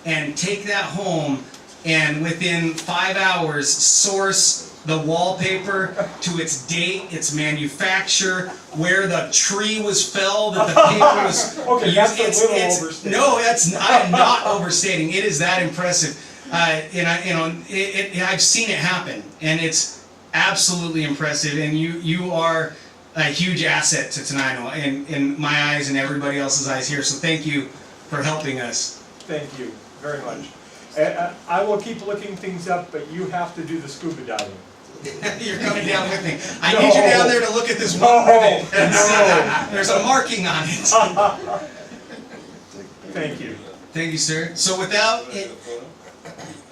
and take that home, and within 5 hours source the wallpaper to its date, its manufacture, where the tree was felled, that the paper was Okay, used. that's a little overstated. No, I am not overstating. It is that impressive. I've seen it happen, and it's absolutely impressive. And you are a huge asset to Tenino in my eyes and everybody else's eyes here. So thank you for helping us. Thank you very much. I will keep looking things up, but you have to do the scuba diving. You're coming down with me. I need you down there to look at this one thing. There's a marking on it. Thank you. Thank you, sir. So without it,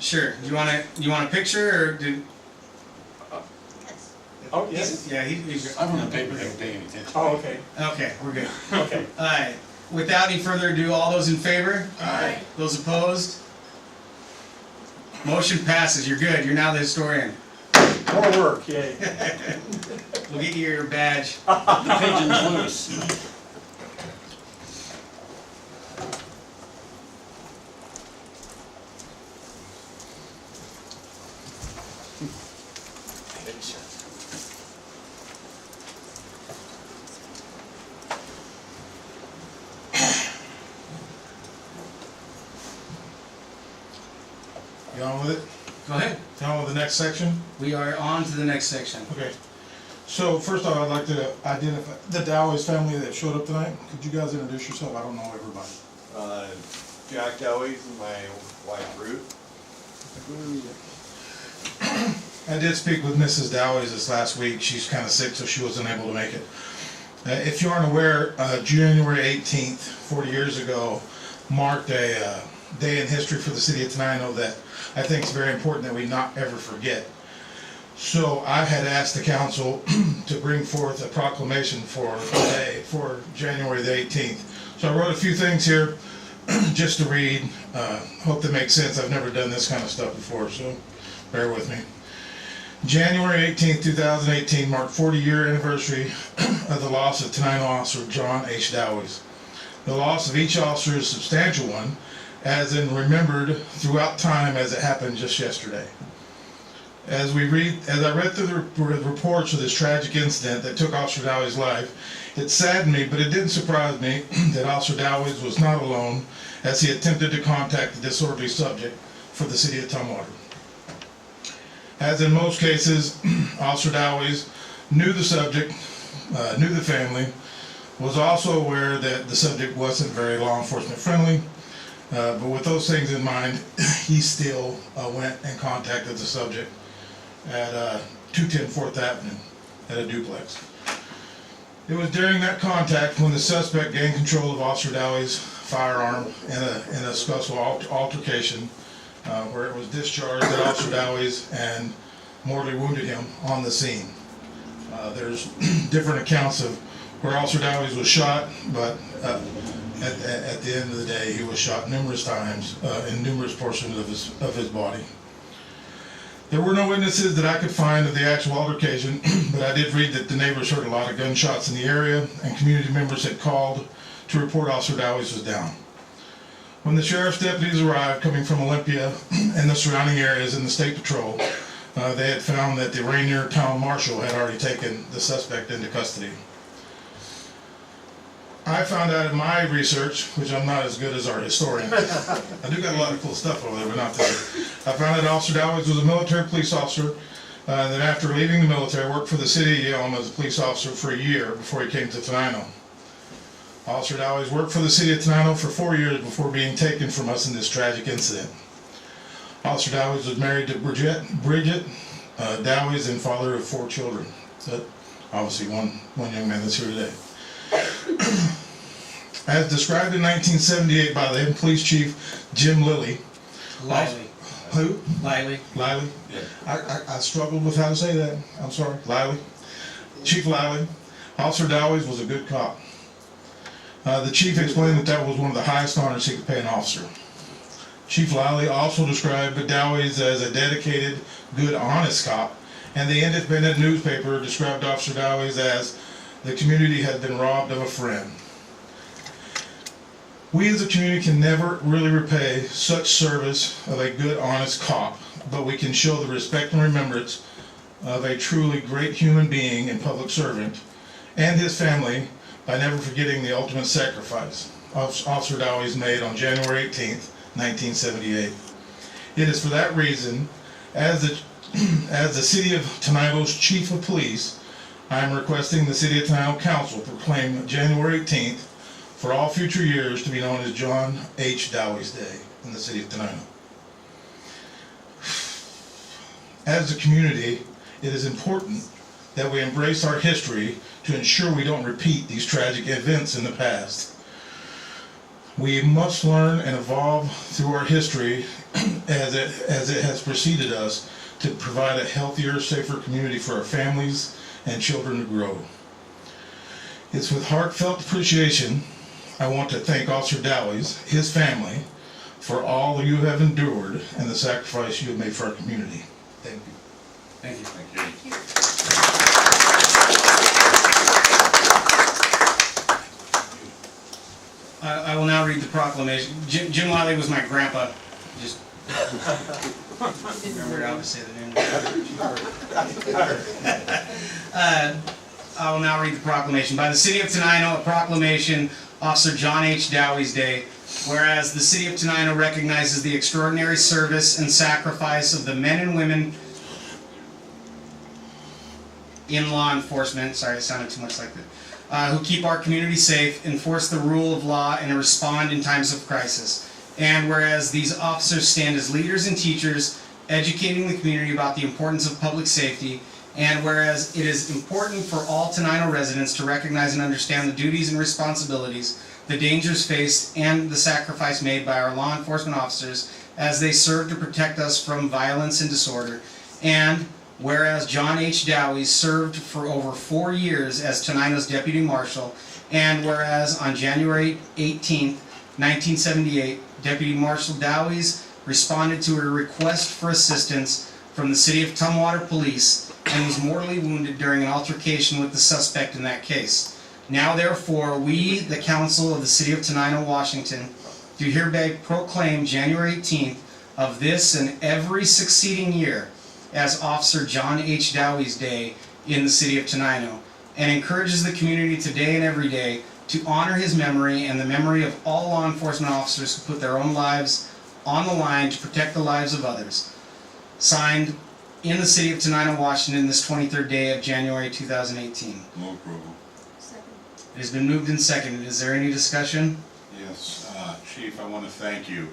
sure. You want a picture or do? Oh yes. He's. I'm on the paper, don't pay any attention. Oh okay. Okay, we're good. Okay. All right. Without any further ado, all those in favor? Aye. Those opposed? Motion passes. You're good. You're now the historian. More work, yay. We'll get you your badge. The pigeon's loose. You on with it? Go ahead. You on with the next section? We are on to the next section. Okay. So first off, I'd like to identify the Dowey's family that showed up tonight. Could you guys introduce yourself? I don't know everybody. Jack Dowey, my wife Ruth. I did speak with Mrs. Dowey's this last week. She's kind of sick, so she wasn't able to make it. If you aren't aware, January 18th, 40 years ago, marked a day in history for the city of Tenino that I think is very important that we not ever forget. So I had asked the council to bring forth a proclamation for today, for January the 18th. So I wrote a few things here just to read. Hope that makes sense. I've never done this kind of stuff before, so bear with me. January 18th, 2018 marked 40-year anniversary of the loss of Tenino officer John H. Dowey. The loss of each officer is a substantial one, as in remembered throughout time as it happened just yesterday. As I read through the reports of this tragic incident that took Officer Dowey's life, it saddened me, but it didn't surprise me that Officer Dowey was not alone as he attempted to contact the disorderly subject for the city of Tumwater. As in most cases, Officer Dowey knew the subject, knew the family, was also aware that the subject wasn't very law enforcement friendly, but with those things in mind, he still went and contacted the subject at 210 4th Avenue at a duplex. It was during that contact when the suspect gained control of Officer Dowey's firearm in a scuffle altercation where it was discharged at Officer Dowey's and mortally wounded him on the scene. There's different accounts of where Officer Dowey was shot, but at the end of the day, he was shot numerous times in numerous portions of his body. There were no witnesses that I could find of the actual altercation, but I did read that the neighbors heard a lot of gunshots in the area, and community members had called to report Officer Dowies was down. When the sheriff's deputies arrived, coming from Olympia and the surrounding areas in the state patrol, they had found that the Rainier Town Marshal had already taken the suspect into custody. I found out in my research, which I'm not as good as our historian, I do got a lot of cool stuff over there, but not there. I found out Officer Dowies was a military police officer, that after leaving the military, worked for the city of Yelm as a police officer for a year before he came to Tenino. Officer Dowies worked for the city of Tenino for 4 years before being taken from us in this tragic incident. Officer Dowies was married to Bridget Dowies and father of 4 children. So obviously one young man that's here today. As described in 1978 by the then police chief Jim Lilly. Lively. Who? Lively. Lively? Yeah. I struggled with how to say that. I'm sorry. Lively. Chief Lively. Officer Dowies was a good cop. The chief explained that that was one of the highest honors he could pay an officer. Chief Lively also described Dowies as a dedicated, good, honest cop, and the independent newspaper described Officer Dowies as the community had been robbed of a friend. We as a community can never really repay such service of a good, honest cop, but we can show the respect and remembrance of a truly great human being and public servant and his family by never forgetting the ultimate sacrifice Officer Dowies made on January 18th, 1978. It is for that reason, as the City of Tenino's Chief of Police, I am requesting the City of Tenino Council proclaim January 18th for all future years to be known as John H. Dowies Day in the City of Tenino. As a community, it is important that we embrace our history to ensure we don't repeat these tragic events in the past. We must learn and evolve through our history as it has preceded us to provide a healthier, safer community for our families and children to grow. It's with heartfelt appreciation I want to thank Officer Dowies, his family, for all you have endured and the sacrifice you have made for our community. Thank you. Thank you. Thank you. I will now read the proclamation. Jim Lively was my grandpa. Just remember how to say the name. I will now read the proclamation. By the City of Tenino, a proclamation, Officer John H. Dowies Day. Whereas the City of Tenino recognizes the extraordinary service and sacrifice of the men and women in law enforcement, sorry, it sounded too much like that, who keep our community safe, enforce the rule of law, and respond in times of crisis. And whereas these officers stand as leaders and teachers, educating the community about the importance of public safety, and whereas it is important for all Tenino residents to recognize and understand the duties and responsibilities, the dangers faced, and the sacrifice made by our law enforcement officers as they serve to protect us from violence and disorder, and whereas John H. Dowies served for over 4 years as Tenino's Deputy Marshal, and whereas on January 18, 1978, Deputy Marshal Dowies responded to a request for assistance from the City of Tumwater Police and was mortally wounded during an altercation with the suspect in that case. Now therefore, we, the Council of the City of Tenino, Washington, do hereby proclaim January 18th of this and every succeeding year as Officer John H. Dowies Day in the City of Tenino, and encourages the community today and every day to honor his memory and the memory of all law enforcement officers who put their own lives on the line to protect the lives of others. Signed in the City of Tenino, Washington, this 23rd day of January 2018. Move approval. It has been moved and seconded. Is there any discussion? Yes, Chief, I want to thank you.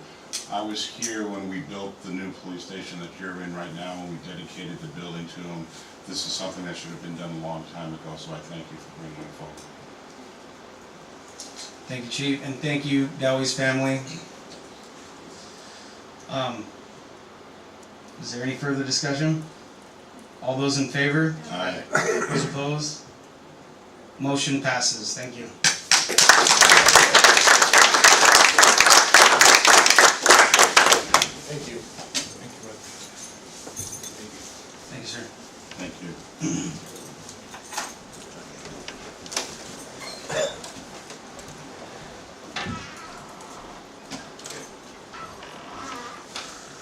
I was here when we built the new police station that you're in right now, when we dedicated the building to them. This is something that should have been done a long time ago, so I thank you for bringing it forward. Thank you, Chief, and thank you, Dowies family. Is there any further discussion? All those in favor? Aye. Those opposed? Motion passes. Thank you. Thank you. Thank you.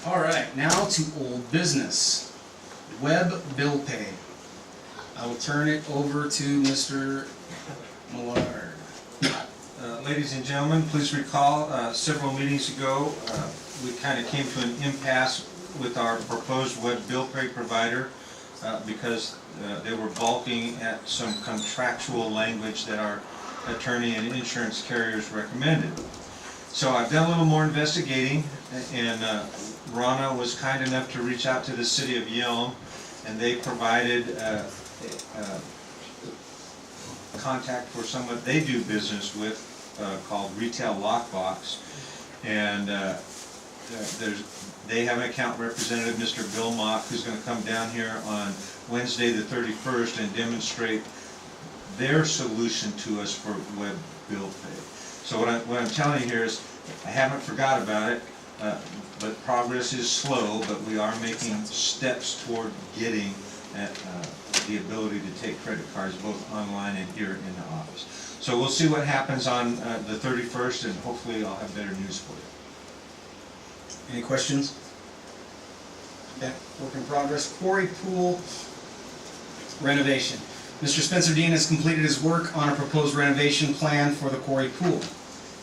All right, now to old business. Web bill pay. I will turn it over to Mr. Millard. Ladies and gentlemen, please recall several meetings ago, we kind of came to an impasse with our proposed web bill pay provider because they were balking at some contractual language that our attorney and insurance carriers recommended. So I've done a little more investigating, and Rana was kind enough to reach out to the city of Yelm, and they provided contact for someone they do business with called Retail Lockbox, and they have an account representative, Mr. Bill Mock, who's going to come down here on Wednesday the 31st and demonstrate their solution to us for web bill pay. So what I'm telling you here is I haven't forgot about it, but progress is slow, but we are making steps toward getting the ability to take credit cards both online and here in the office. So we'll see what happens on the 31st, and hopefully I'll have better news for you. Any questions? Okay, work in progress. Quarry pool renovation. Mr. Spencer Dean has completed his work on a proposed renovation plan for the quarry pool.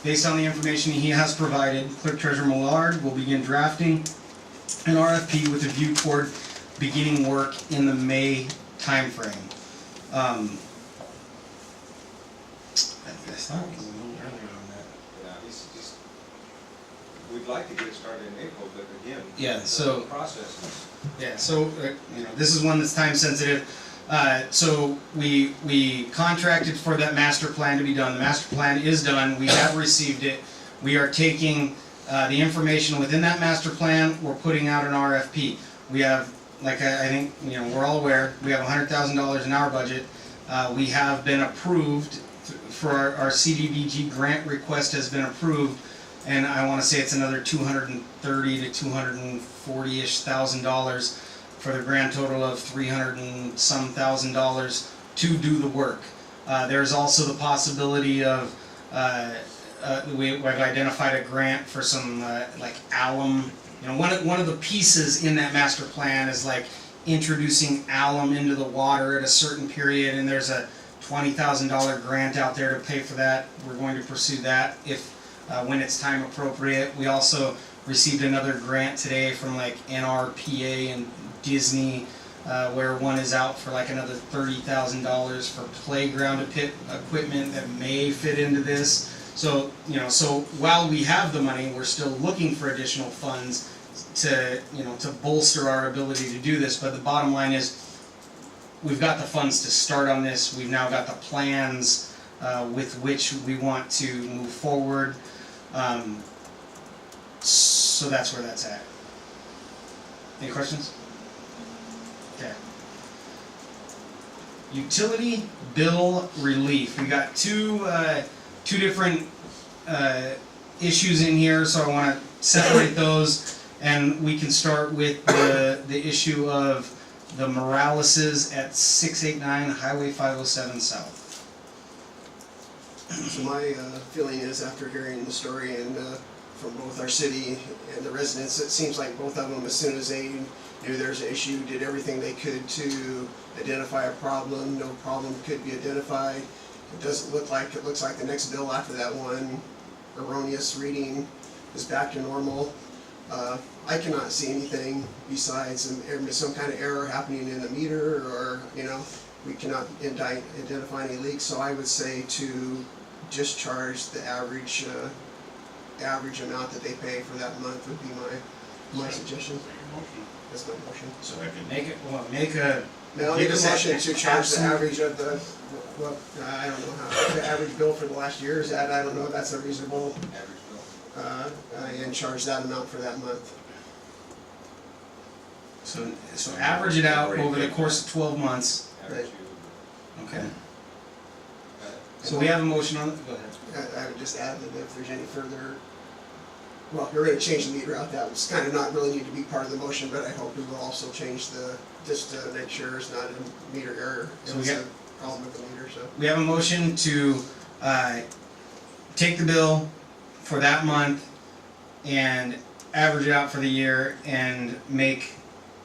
Based on the information he has provided, Clerk Treasurer Millard will begin drafting an RFP with a view toward beginning work in the May timeframe. We'd like to get started in April, but again, yeah, so the process is... Yeah, so this is one that's time sensitive. So we contracted for that master plan to be done. The master plan is done. We have received it. We are taking the information within that master plan. We're putting out an RFP. We have, like I think we're all aware, we have $100,000 in our budget. We have been approved for our CDBG grant request has been approved, and I want to say it's another $230,000 to $240-ish thousand for the grand total of $300,000 and some thousand to do the work. There's also the possibility of we've identified a grant for some like alum. One of the pieces in that master plan is like introducing alum into the water at a certain period, and there's a $20,000 grant out there to pay for that. We're going to pursue that if when it's time appropriate. We also received another grant today from like NRPA and Disney, where one is out for like another $30,000 for playground equipment that may fit into this. So so while we have the money, we're still looking for additional funds to to bolster our ability to do this. But the bottom line is, we've got the funds to start on this. We've now got the plans with which we want to move forward. So that's where that's at. Any questions? Okay. Utility bill relief. We got two different issues in here, so I want to separate those, and we can start with the issue of the Moraleses at 689 Highway 507 South. So my feeling is, after hearing the story and from both our city and the residents, it seems like both of them, as soon as they knew there's an issue, did everything they could to identify a problem. No problem could be identified. It doesn't look like, it looks like the next bill after that one erroneous reading is back to normal. I cannot see anything besides some kind of error happening in the meter, or we cannot identify any leaks. So I would say to just charge the average amount that they pay for that month would be my suggestion. That's my motion. So I can Make it, make a motion to charge the average of the, I don't know how, the average bill for the last year is that, I don't know if that's a reasonable, average bill. And charge that amount for that month. So average it out over the course of 12 months. Right. Okay. So we have a motion on it. Go ahead. I would just add that if there's any further well, you're gonna change the meter out, that was kind of not really need to be part of the motion, but I hope we will also change just to make sure there's not a meter error. So we It's got- a problem with the meter, so. We have a motion to take the bill for that month and average it out for the year and make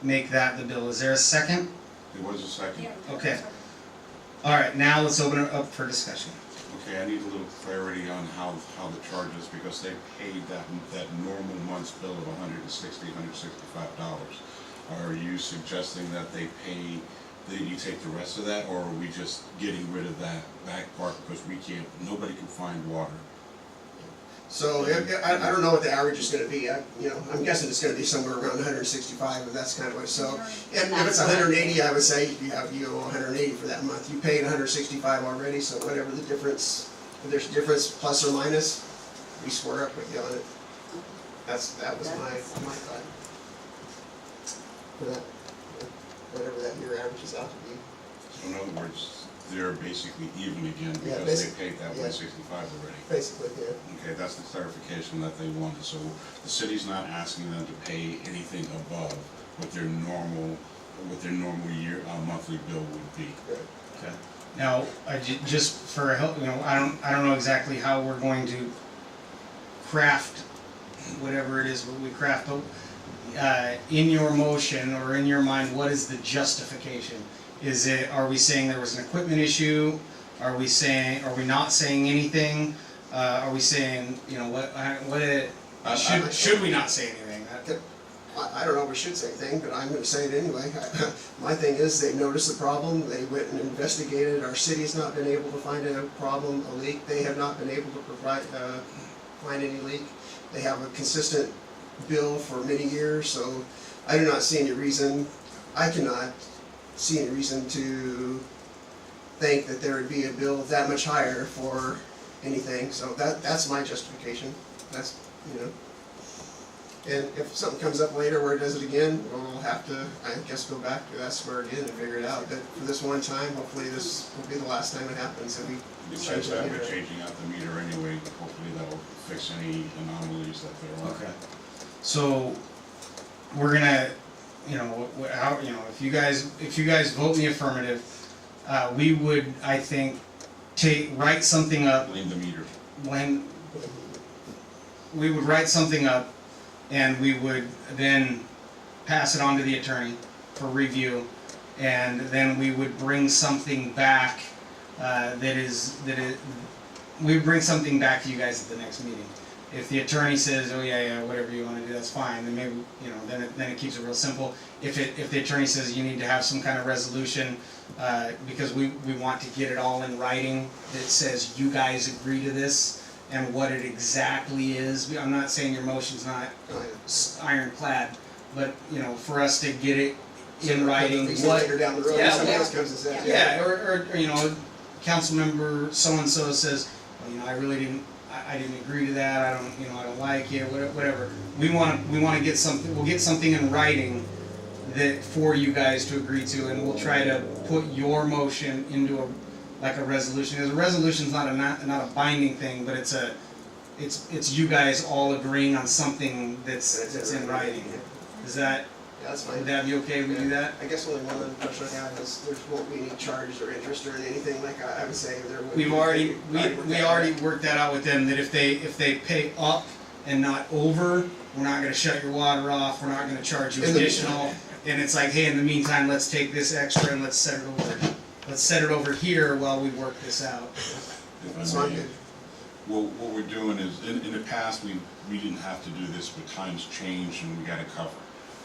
that the bill. Is there a second? There was a second. Okay. All right, now let's open it up for discussion. Okay, I need a little clarity on how the charges, because they paid that normal month's bill of $165. Are you suggesting that they pay, that you take the rest of that, or are we just getting rid of that back part because nobody can find water? So, I don't know what the average is gonna be, I'm guessing it's gonna be somewhere around 165, but that's kind of what, so. If it's 180, I would say you owe 180 for that month, you paid 165 already, so whatever the difference, if there's a difference plus or minus, we square up with you on it. That was my thought. For that, whatever that year averages out to be. So in other words, they're basically even again Yeah, because they paid that 165 already. Basically, yeah. Okay, that's the clarification that they wanted, so the city's not asking them to pay anything above what their normal year, monthly bill would be. Okay. Now, just for help, I don't know exactly how we're going to craft whatever it is we craft, but in your motion or in your mind, what is the justification? Are we saying there was an equipment issue? Are we not saying anything? Are we saying, should we not say anything? I don't know if we should say anything, but I'm gonna say it anyway. My thing is, they noticed the problem, they went and investigated, our city's not been able to find a problem, a leak, they have not been able to find any leak. They have a consistent bill for many years, so I do not see any reason, I cannot see any reason to think that there would be a bill that much higher for anything, so that's my justification. That's, and if something comes up later where it does it again, we'll have to, I guess, go back to that square again and figure it out, but for this one time, hopefully this will be the last time it happens, and we Besides that, we're changing out the meter anyway, hopefully that'll fix any anomalies that there are. Okay. So, we're gonna, if you guys vote in the affirmative, we would, I think, write something up. Blame the meter. We would write something up, and we would then pass it on to the attorney for review, and then we would bring something back we would bring something back to you guys at the next meeting. If the attorney says, oh yeah, whatever you want to do, that's fine, then maybe, then it keeps it real simple. If the attorney says you need to have some kind of resolution, because we want to get it all in writing that says you guys agree to this and what it exactly is. I'm not saying your motion's not ironclad, but, for us to get it in writing. Later down the road, somebody else comes and says. Yeah, or council member so-and-so says, well, I really didn't agree to that, I don't like it, whatever. We wanna get something, we'll get something in writing that for you guys to agree to, and we'll try to put your motion into a resolution. Because a resolution's not a binding thing, but it's you guys all agreeing on something that's in writing. Is that? Yeah, that's fine. Would that be okay if we do that? I guess only one other question I have is there won't be any charges or interest or anything like I would say there would be. We already worked that out with them, that if they pay up and not over, we're not gonna shut your water off, we're not gonna charge you additional. And it's like, hey, in the meantime, let's take this extra and let's set it over here while we work this out. So I'm good. Well, what we're doing is, in the past, we didn't have to do this, but times changed and we got to cover.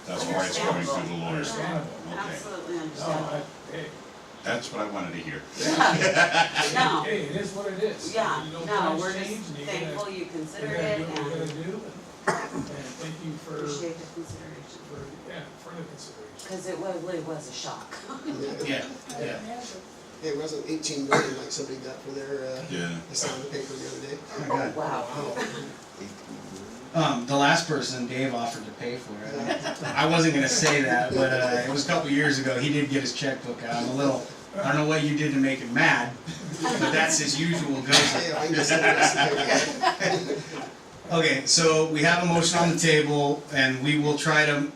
That's why it's going through the lawyers. Okay. Absolutely understandable. That's what I wanted to hear. No. Hey, it is what it is. Yeah, You know, no, times we're just change and you thankful you considered gotta it do what you and gotta do, and thank you for appreciate the consideration. further consideration. Because it really was a shock. Yeah. It wasn't 18 million like somebody got for their, Yeah. they signed the paper the other day. Oh, wow. The last person, Dave, offered to pay for it. I wasn't gonna say that, but it was a couple years ago. He did get his checkbook out. I don't know what you did to make him mad, but that's his usual go. Yeah, I can just send the rest of it. Okay, so we have a motion on the table, and we will try to,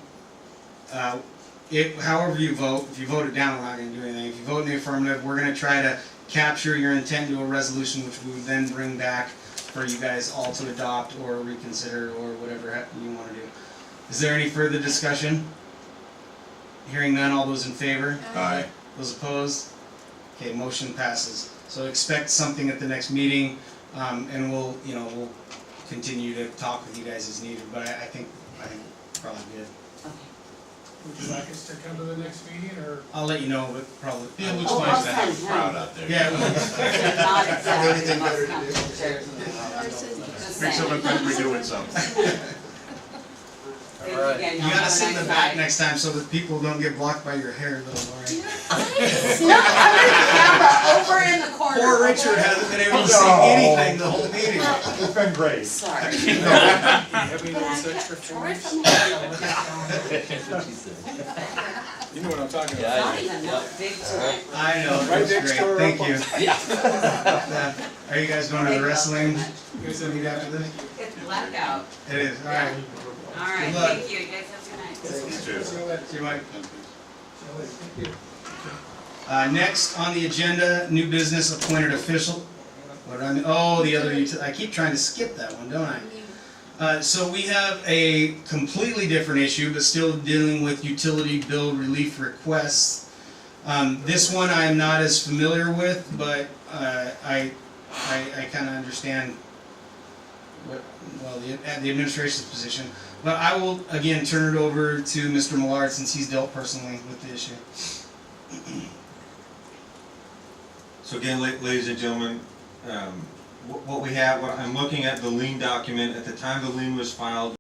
however you vote, if you vote it down, we're not gonna do anything. If you vote in the affirmative, we're gonna try to capture your intent into a resolution, which we would then bring back for you guys all to adopt or reconsider or whatever you wanna do. Is there any further discussion? Hearing none, all those in favor? Aye. Those opposed? Okay, motion passes. So expect something at the next meeting, and we'll continue to talk with you guys as needed, but I think probably good. Would you like us to come to the next meeting, or? I'll let you know, but probably. Yeah, it looks Oh, nice I'll to have send a crowd him. out there. Yeah. Not exactly Anything the better most to do. comfortable chairs in the world. Just Makes saying. everyone think we're doing something. Thank you again, You y'all. gotta Have a sit in the nice back night. next time so that people don't get blocked by your hair, little Lori. Snuck under the camera over in the corner. Poor Richard hasn't been able to see anything the whole meeting. It's been great. Sorry. You have any notes extra for me? You know what I'm talking It's not even that big tonight. I know, Right that's next door, great, up thank you. Are you guys going to the wrestling You meet after this? It's blackout. It is, alright. All right, Good luck. thank you. You guys have a good night. See you, Mike. Next on the agenda, new business appointed official. What did I mean? Oh, the other, I keep trying to skip that one, don't I? So we have a completely different issue, but still dealing with utility bill relief requests. This one I am not as familiar with, but I kind of understand the administration's position. But I will again turn it over to Mr. Millard since he's dealt personally with the issue. So again, ladies and gentlemen, what I'm looking at the lien document. At the time the lien was filed,